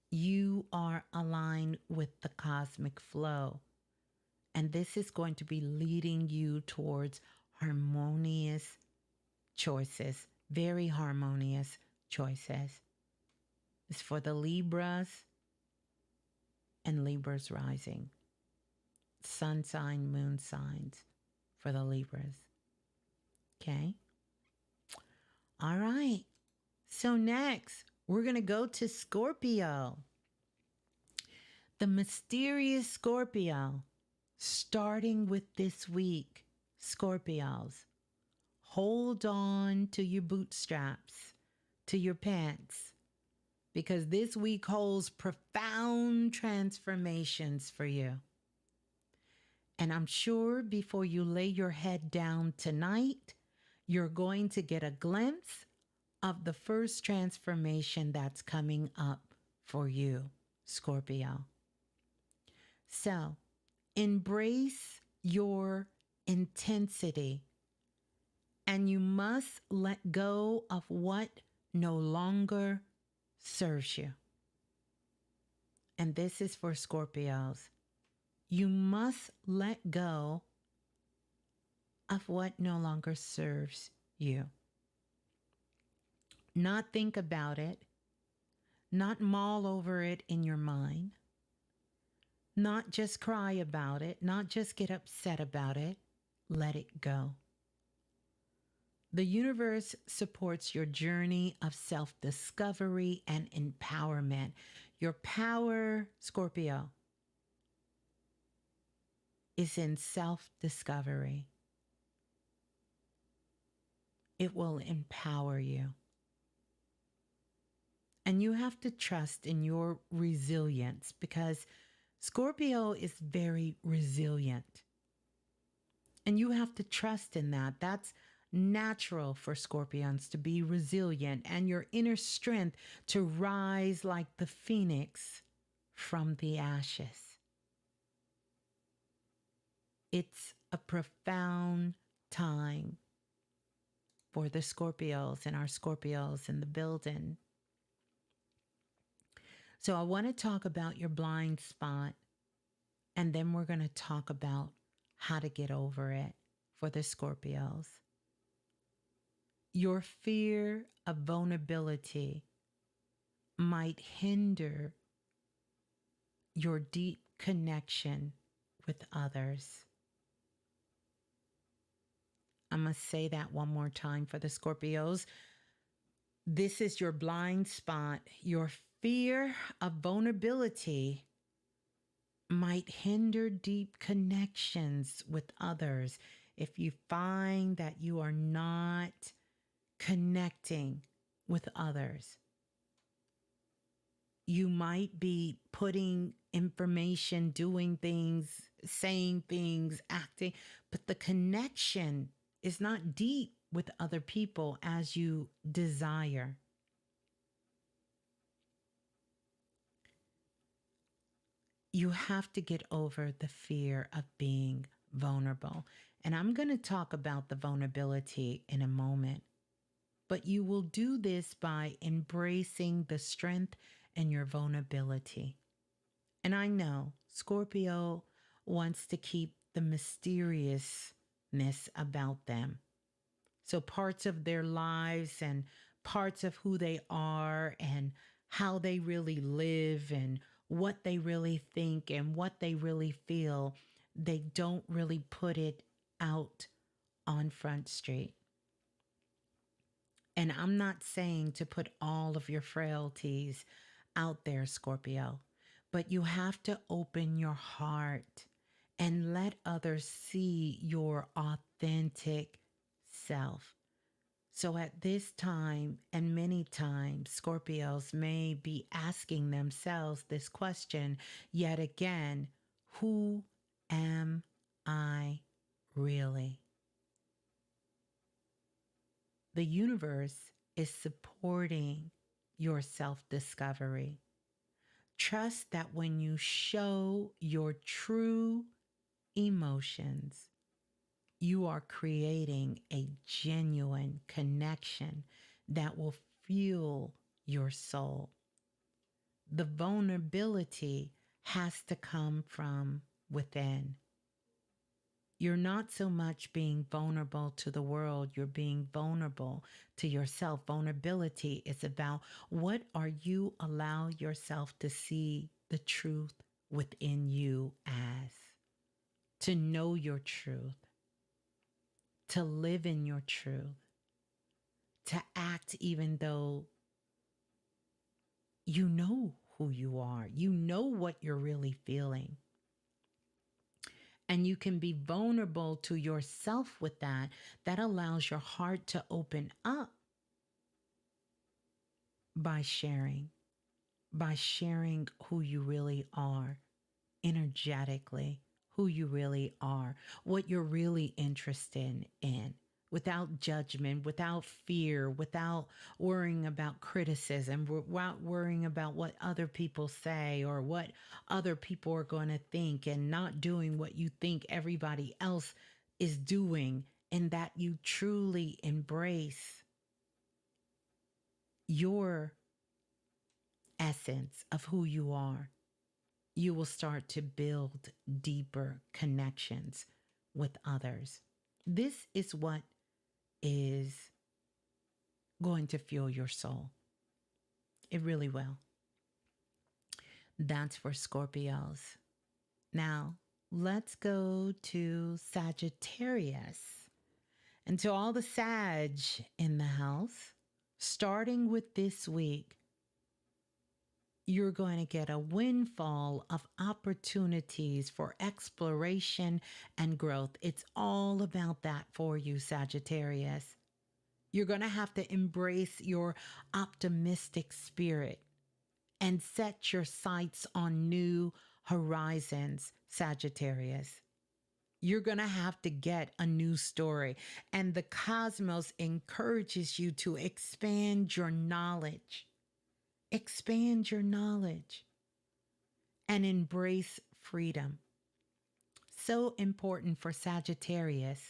you are aligned with the cosmic flow. And this is going to be leading you towards harmonious choices, very harmonious choices. It's for the Libras and Libras rising. Sun sign, moon signs for the Libras. Okay? All right. So next, we're going to go to Scorpio. The mysterious Scorpio. Starting with this week, Scorpios, hold on to your bootstraps, to your pants, because this week holds profound transformations for you. And I'm sure before you lay your head down tonight, you're going to get a glimpse of the first transformation that's coming up for you, Scorpio. So, embrace your intensity, and you must let go of what no longer serves you. And this is for Scorpios. You must let go of what no longer serves you. Not think about it, not mull over it in your mind, not just cry about it, not just get upset about it. Let it go. The universe supports your journey of self-discovery and empowerment. Your power, Scorpio, is in self-discovery. It will empower you. And you have to trust in your resilience, because Scorpio is very resilient. And you have to trust in that. That's natural for Scorpions to be resilient, and your inner strength to rise like the phoenix from the ashes. It's a profound time for the Scorpios and our Scorpios in the building. So I want to talk about your blind spot, and then we're going to talk about how to get over it for the Scorpios. Your fear of vulnerability might hinder your deep connection with others. I'm going to say that one more time for the Scorpios. This is your blind spot. Your fear of vulnerability might hinder deep connections with others. If you find that you are not connecting with others, you might be putting information, doing things, saying things, acting, but the connection is not deep with other people as you desire. You have to get over the fear of being vulnerable. And I'm going to talk about the vulnerability in a moment. But you will do this by embracing the strength and your vulnerability. And I know Scorpio wants to keep the mysteriousness about them. So parts of their lives and parts of who they are and how they really live and what they really think and what they really feel, they don't really put it out on Front Street. And I'm not saying to put all of your frailties out there, Scorpio, but you have to open your heart and let others see your authentic self. So at this time, and many times, Scorpios may be asking themselves this question yet again: who am I really? The universe is supporting your self-discovery. Trust that when you show your true emotions, you are creating a genuine connection that will fuel your soul. The vulnerability has to come from within. You're not so much being vulnerable to the world, you're being vulnerable to yourself. Vulnerability is about what are you allow yourself to see the truth within you as, to know your truth, to live in your truth, to act even though you know who you are, you know what you're really feeling. And you can be vulnerable to yourself with that. That allows your heart to open up by sharing who you really are, energetically, who you really are, what you're really interested in, without judgment, without fear, without worrying about criticism, without worrying about what other people say or what other people are going to think, and not doing what you think everybody else is doing, and that you truly embrace your essence of who you are. You will start to build deeper connections with others. This is what is going to fuel your soul. It really will. That's for Scorpios. Now, let's go to Sagittarius. And to all the Sag in the house, starting with this week, you're going to get a windfall of opportunities for exploration and growth. It's all about that for you, Sagittarius. You're going to have to embrace your optimistic spirit and set your sights on new horizons, Sagittarius. You're going to have to get a new story. And the cosmos encourages you to expand your knowledge. Expand your knowledge and embrace freedom. So important for Sagittarius.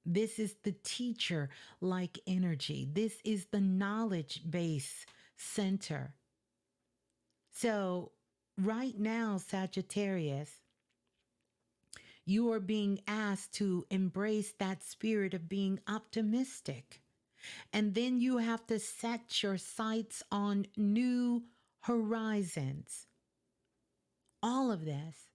This is the teacher like energy. This is the knowledge base center. So right now, Sagittarius, you are being asked to embrace that spirit of being optimistic. And then you have to set your sights on new horizons. All of this.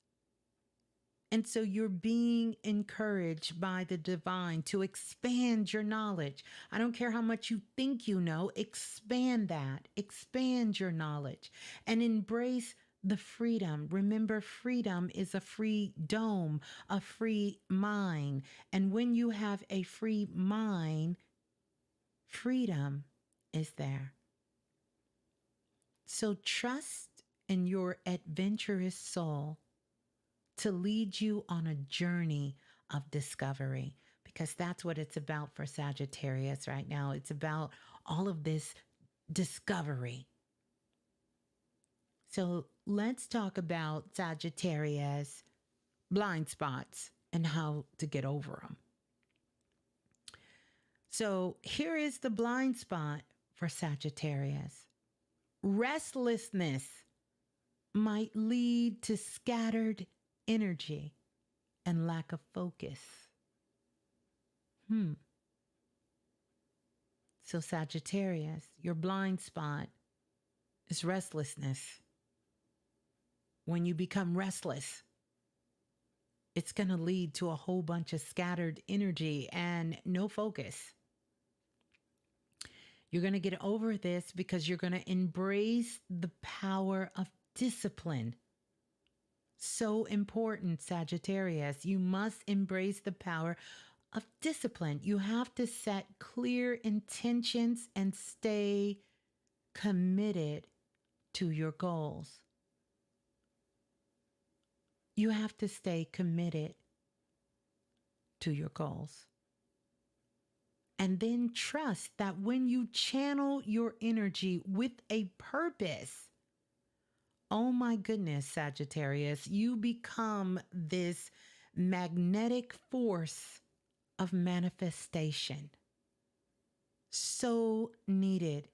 And so you're being encouraged by the divine to expand your knowledge. I don't care how much you think you know, expand that. Expand your knowledge and embrace the freedom. Remember, freedom is a free dome, a free mind. And when you have a free mind, freedom is there. So trust in your adventurous soul to lead you on a journey of discovery, because that's what it's about for Sagittarius right now. It's about all of this discovery. So let's talk about Sagittarius blind spots and how to get over them. So here is the blind spot for Sagittarius. Restlessness might lead to scattered energy and lack of focus. So Sagittarius, your blind spot is restlessness. When you become restless, it's going to lead to a whole bunch of scattered energy and no focus. You're going to get over this because you're going to embrace the power of discipline. So important, Sagittarius. You must embrace the power of discipline. You have to set clear intentions and stay committed to your goals. You have to stay committed to your goals. And then trust that when you channel your energy with a purpose, oh my goodness, Sagittarius, you become this magnetic force of manifestation. So needed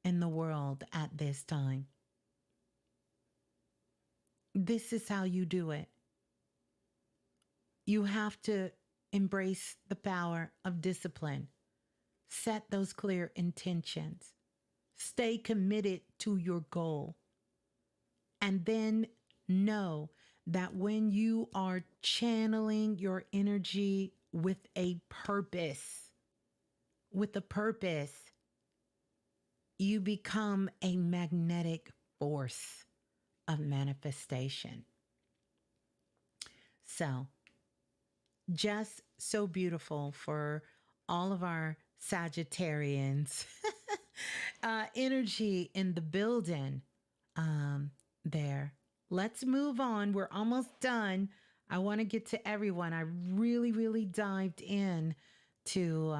in the world at this time. This is how you do it. You have to embrace the power of discipline. Set those clear intentions. Stay committed to your goal. And then know that when you are channeling your energy with a purpose, you become a magnetic force of manifestation. So, just so beautiful for all of our Sagittarians. Energy in the building there. Let's move on. We're almost done. I want to get to everyone. I really dived in to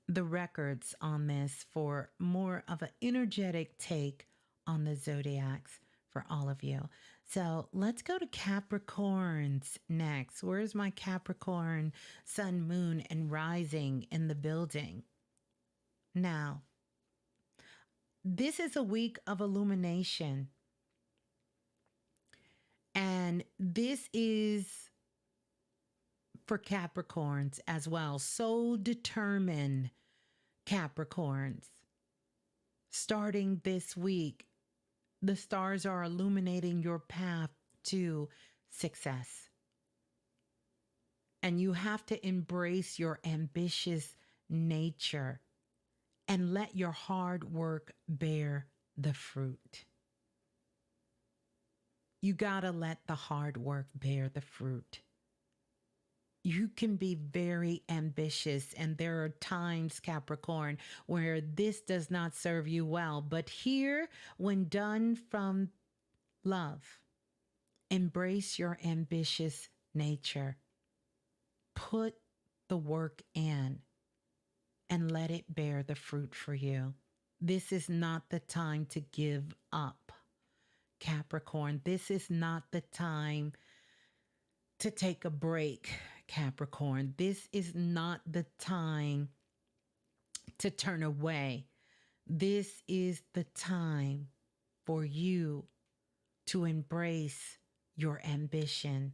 the records on this for more of an energetic take on the zodiacs for all of you. So let's go to Capricorns next. Where's my Capricorn sun, moon, and rising in the building? Now, this is a week of illumination. And this is for Capricorns as well. So determined Capricorns. Starting this week, The stars are illuminating your path to success. And you have to embrace your ambitious nature and let your hard work bear the fruit. You gotta let the hard work bear the fruit. You can be very ambitious, and there are times, Capricorn, where this does not serve you well. But here, when done from love, embrace your ambitious nature. Put the work in and let it bear the fruit for you. This is not the time to give up, Capricorn. This is not the time to take a break, Capricorn. This is not the time to turn away. This is the time for you to embrace your ambition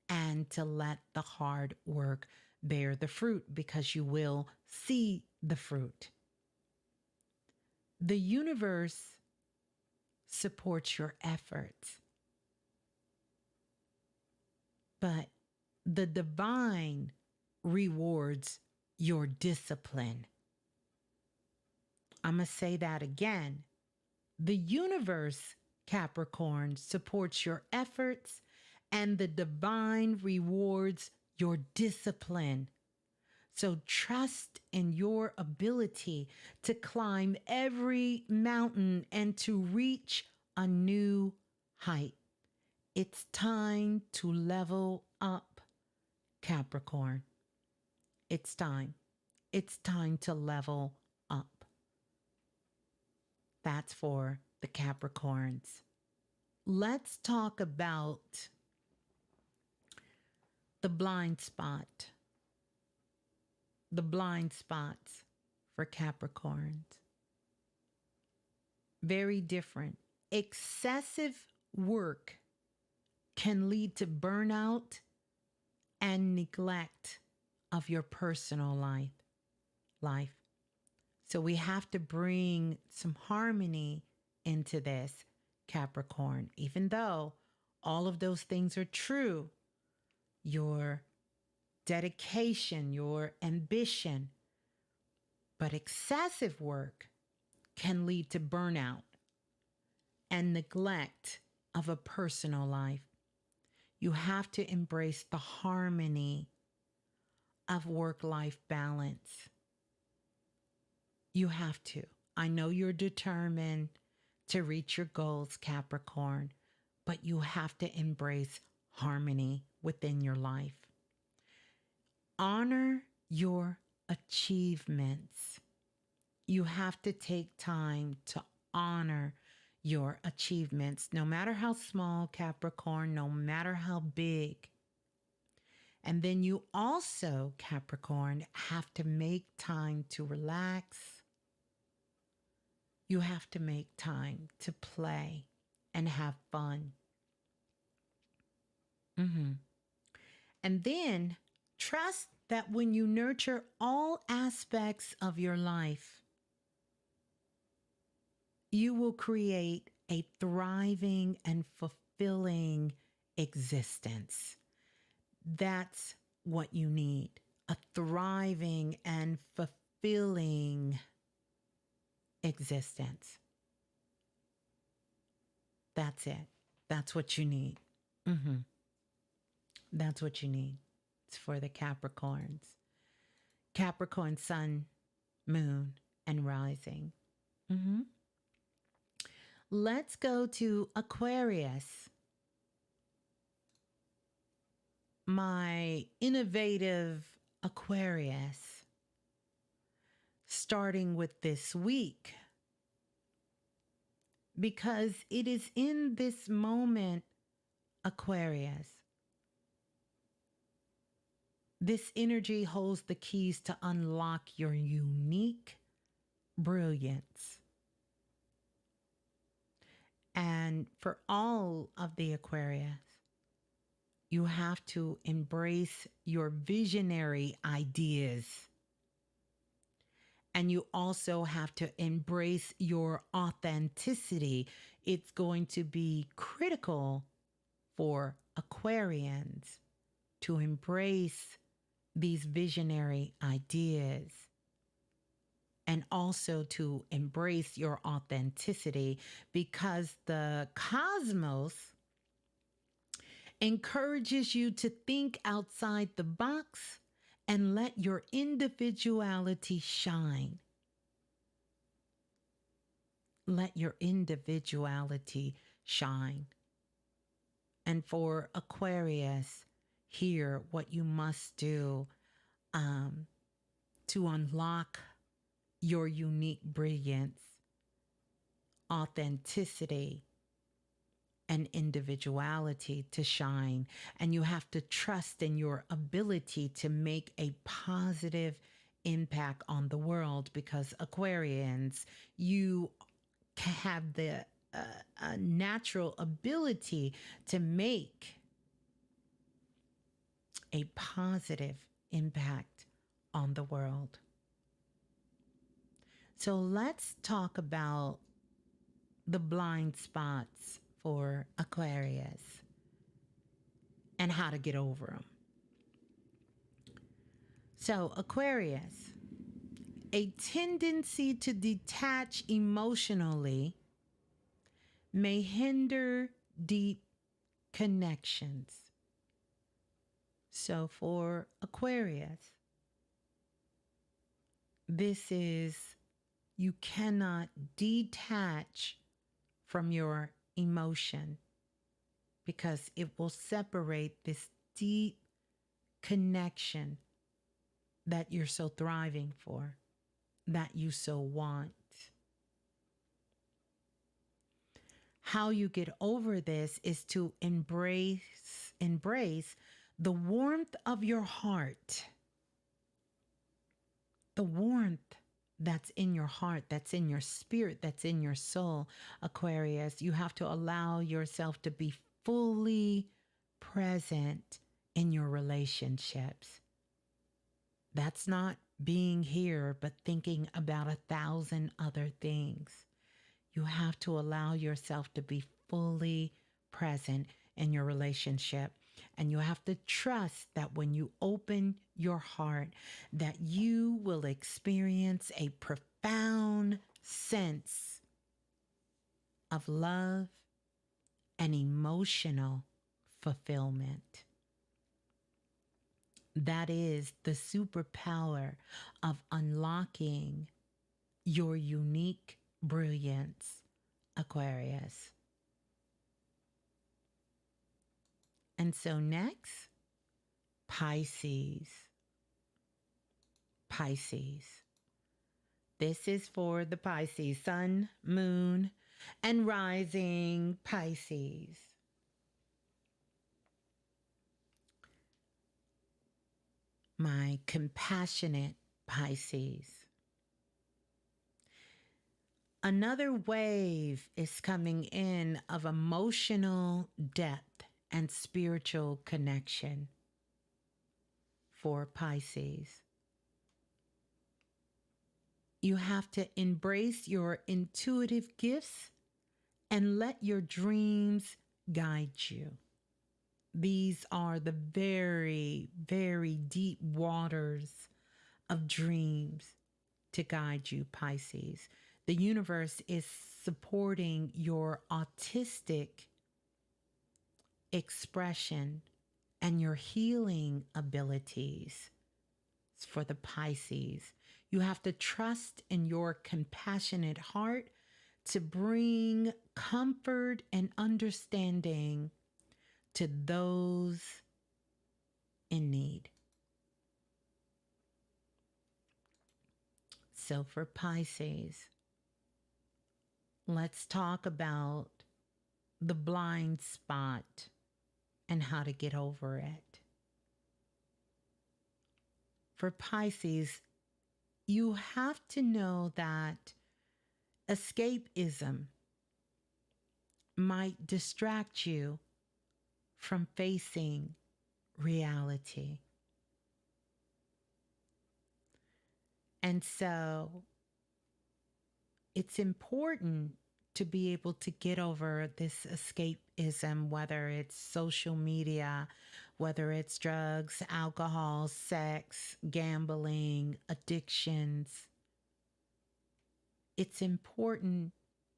and to let the hard work bear the fruit, because you will see the fruit. The universe supports your efforts, but the divine rewards your discipline. I'm going to say that again. The universe, Capricorn, supports your efforts, and the divine rewards your discipline. So trust in your ability to climb every mountain and to reach a new height. It's time to level up, Capricorn. It's time. It's time to level up. That's for the Capricorns. Let's talk about the blind spot. The blind spots for Capricorns. Very different. Excessive work can lead to burnout and neglect of your personal life. So we have to bring some harmony into this, Capricorn. Even though all of those things are true, your dedication, your ambition, but excessive work can lead to burnout and neglect of a personal life. You have to embrace the harmony of work-life balance. You have to. I know you're determined to reach your goals, Capricorn, but you have to embrace harmony within your life. Honor your achievements. You have to take time to honor your achievements, no matter how small, Capricorn, no matter how big. And then you also, Capricorn, have to make time to relax. You have to make time to play and have fun. And then trust that when you nurture all aspects of your life, you will create a thriving and fulfilling existence. That's what you need. A thriving and fulfilling existence. That's it. That's what you need. That's what you need. It's for the Capricorns. Capricorn, sun, moon, and rising. Let's go to Aquarius. My innovative Aquarius. Starting with this week. Because it is in this moment, Aquarius, this energy holds the keys to unlock your unique brilliance. And for all of the Aquarius, you have to embrace your visionary ideas And you also have to embrace your authenticity. It's going to be critical for Aquarians to embrace these visionary ideas and also to embrace your authenticity, because the cosmos encourages you to think outside the box and let your individuality shine. Let your individuality shine. And for Aquarius, here, what you must do to unlock your unique brilliance, authenticity, and individuality to shine. And you have to trust in your ability to make a positive impact on the world, because Aquarians, you have the natural ability to make a positive impact on the world. So let's talk about the blind spots for Aquarius and how to get over them. So, Aquarius, a tendency to detach emotionally may hinder deep connections. So, for Aquarius, this is, you cannot detach from your emotion, because it will separate this deep connection that you're so thriving for, that you so want. How you get over this is to embrace the warmth of your heart. The warmth that's in your heart, that's in your spirit, that's in your soul, Aquarius. You have to allow yourself to be fully present in your relationships. That's not being here, but thinking about 1,000 other things. You have to allow yourself to be fully present in your relationship. And you have to trust that when you open your heart, that you will experience a profound sense of love and emotional fulfillment. That is the superpower of unlocking your unique brilliance, Aquarius. And so next, Pisces. Pisces. This is for the Pisces, sun, moon, and rising Pisces. My compassionate Pisces. Another wave is coming in of emotional depth and spiritual connection for Pisces. You have to embrace your intuitive gifts and let your dreams guide you. These are the very, very deep waters of dreams to guide you, Pisces. The universe is supporting your autistic expression and your healing abilities for the Pisces. You have to trust in your compassionate heart to bring comfort and understanding to those in need. So for Pisces, let's talk about the blind spot and how to get over it. For Pisces, you have to know that escapism might distract you from facing reality. And so it's important to be able to get over this escapism, whether it's social media, whether it's drugs, alcohol, sex, gambling, addictions. It's important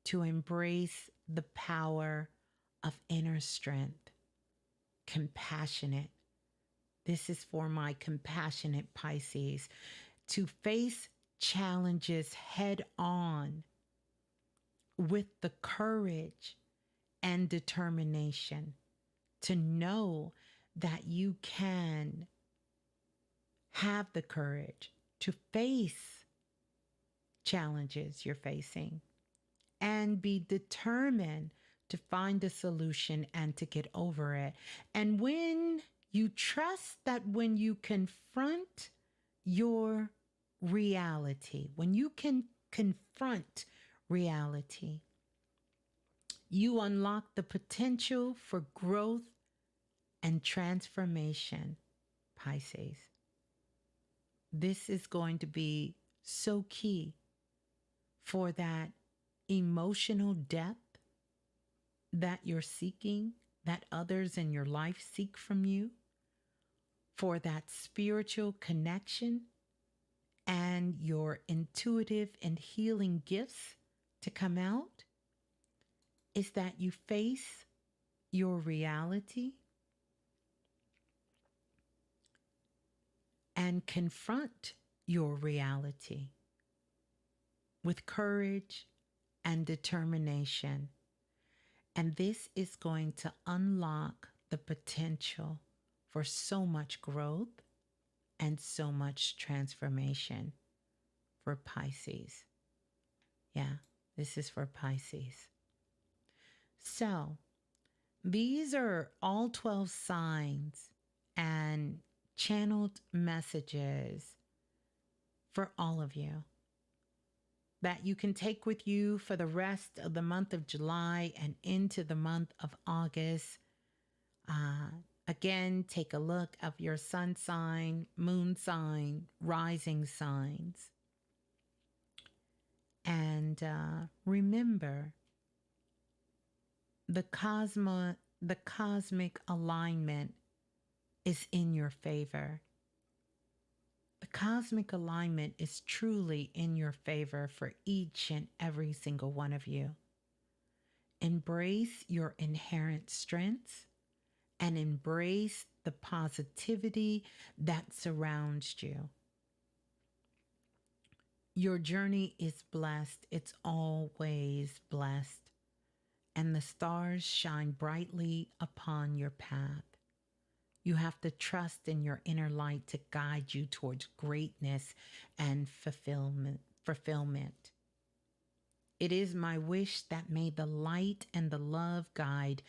to embrace the power of inner strength, compassionate. This is for my compassionate Pisces, to face challenges head on with the courage and determination, to know that you can have the courage to face challenges you're facing and be determined to find a solution and to get over it. And when you trust that when you confront your reality, when you can confront reality, you unlock the potential for growth and transformation, Pisces. This is going to be so key for that emotional depth that you're seeking, that others in your life seek from you, for that spiritual connection and your intuitive and healing gifts to come out, is that you face your reality and confront your reality with courage and determination. And this is going to unlock the potential for so much growth and so much transformation for Pisces. Yeah, this is for Pisces. So, these are all 12 signs and channeled messages for all of you that you can take with you for the rest of the month of July and into the month of August. Again, take a look of your sun sign, moon sign, rising signs. And remember, the cosmic alignment is in your favor. The cosmic alignment is truly in your favor for each and every single one of you. Embrace your inherent strengths and embrace the positivity that surrounds you. Your journey is blessed. It's always blessed. And the stars shine brightly upon your path. You have to trust in your inner light to guide you towards greatness and fulfillment. It is my wish that may the light and the love guide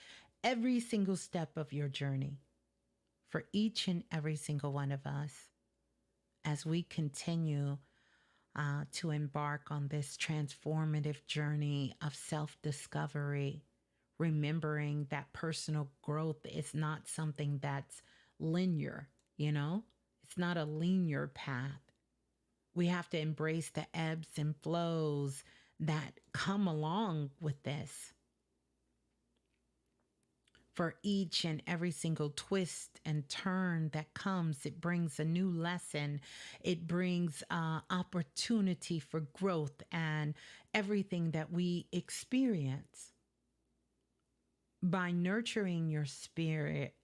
every single step of your journey for each and every single one of us as we continue to embark on this transformative journey of self-discovery, remembering that personal growth is not something that's linear, It's not a linear path. We have to embrace the ebbs and flows that come along with this. For each and every single twist and turn that comes, it brings a new lesson. It brings opportunity for growth and everything that we experience. By nurturing your spirit,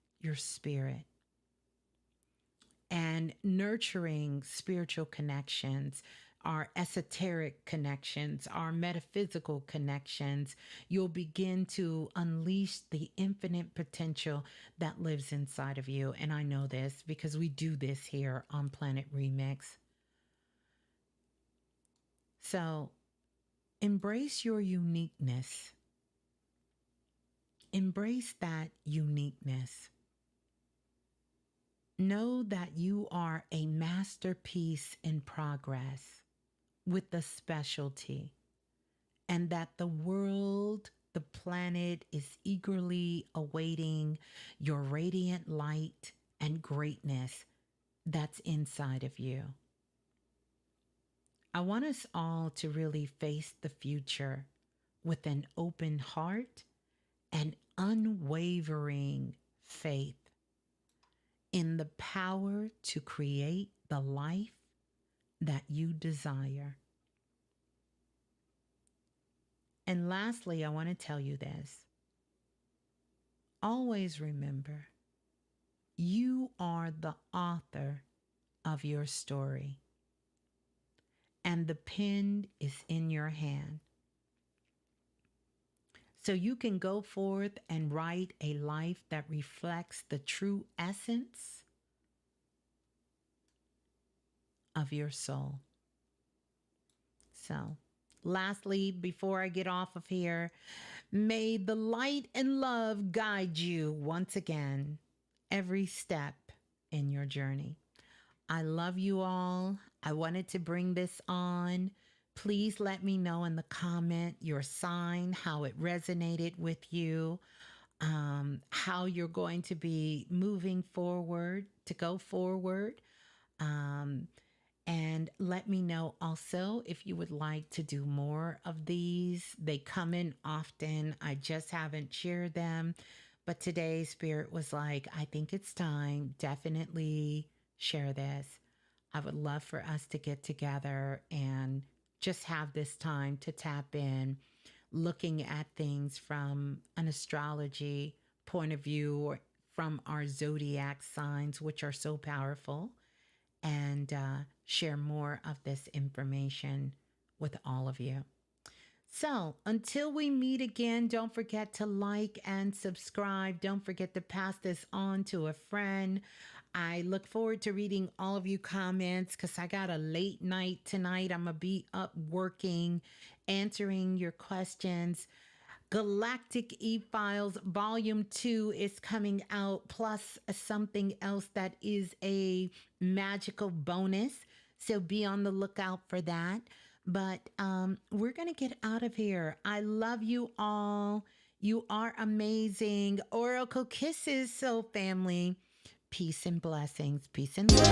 and nurturing spiritual connections, our esoteric connections, our metaphysical connections, you'll begin to unleash the infinite potential that lives inside of you. And I know this because we do this here on Planet Remix. So embrace your uniqueness. Embrace that uniqueness. Know that you are a masterpiece in progress with a specialty, and that the world, the planet, is eagerly awaiting your radiant light and greatness that's inside of you. I want us all to really face the future with an open heart and unwavering faith in the power to create the life that you desire. And lastly, I want to tell you this. Always remember, you are the author of your story, and the pen is in your hand. So you can go forth and write a life that reflects the true essence of your soul. So, lastly, before I get off of here, may the light and love guide you once again, every step in your journey. I love you all. I wanted to bring this on. Please let me know in the comment your sign, how it resonated with you, how you're going to be moving forward to go forward. And let me know also if you would like to do more of these. They come in often. I just haven't shared them. But today, Spirit was like, I think it's time. Definitely share this. I would love for us to get together and just have this time to tap in, looking at things from an astrology point of view or from our zodiac signs, which are so powerful, and share more of this information with all of you. So until we meet again, don't forget to like and subscribe. Don't forget to pass this on to a friend. I look forward to reading all of you comments because I got a late night tonight. I'm going to be up working, answering your questions. Galactic E-Files Volume 2 is coming out, plus something else that is a magical bonus. So be on the lookout for that. But we're going to get out of here. I love you all. You are amazing. Oracle kisses, soul family. Peace and blessings. Peace and love.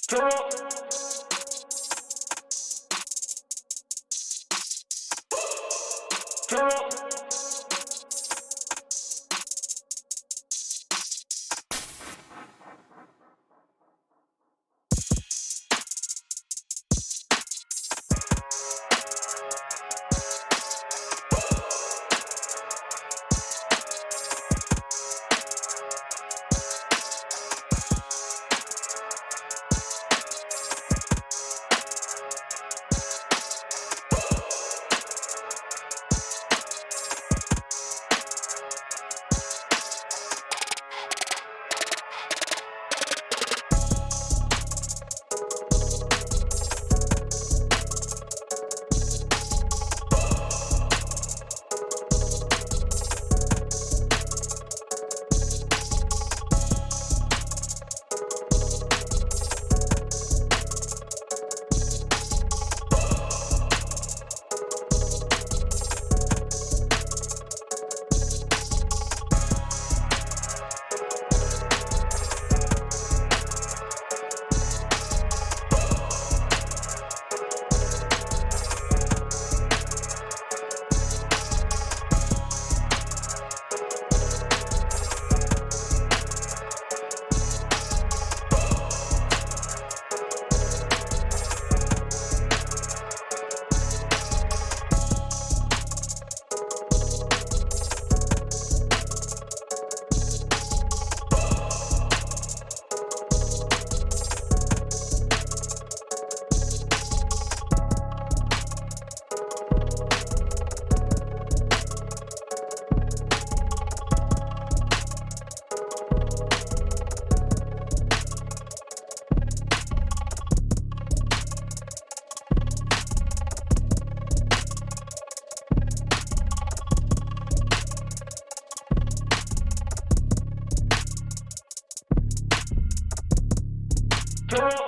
Ciao. you.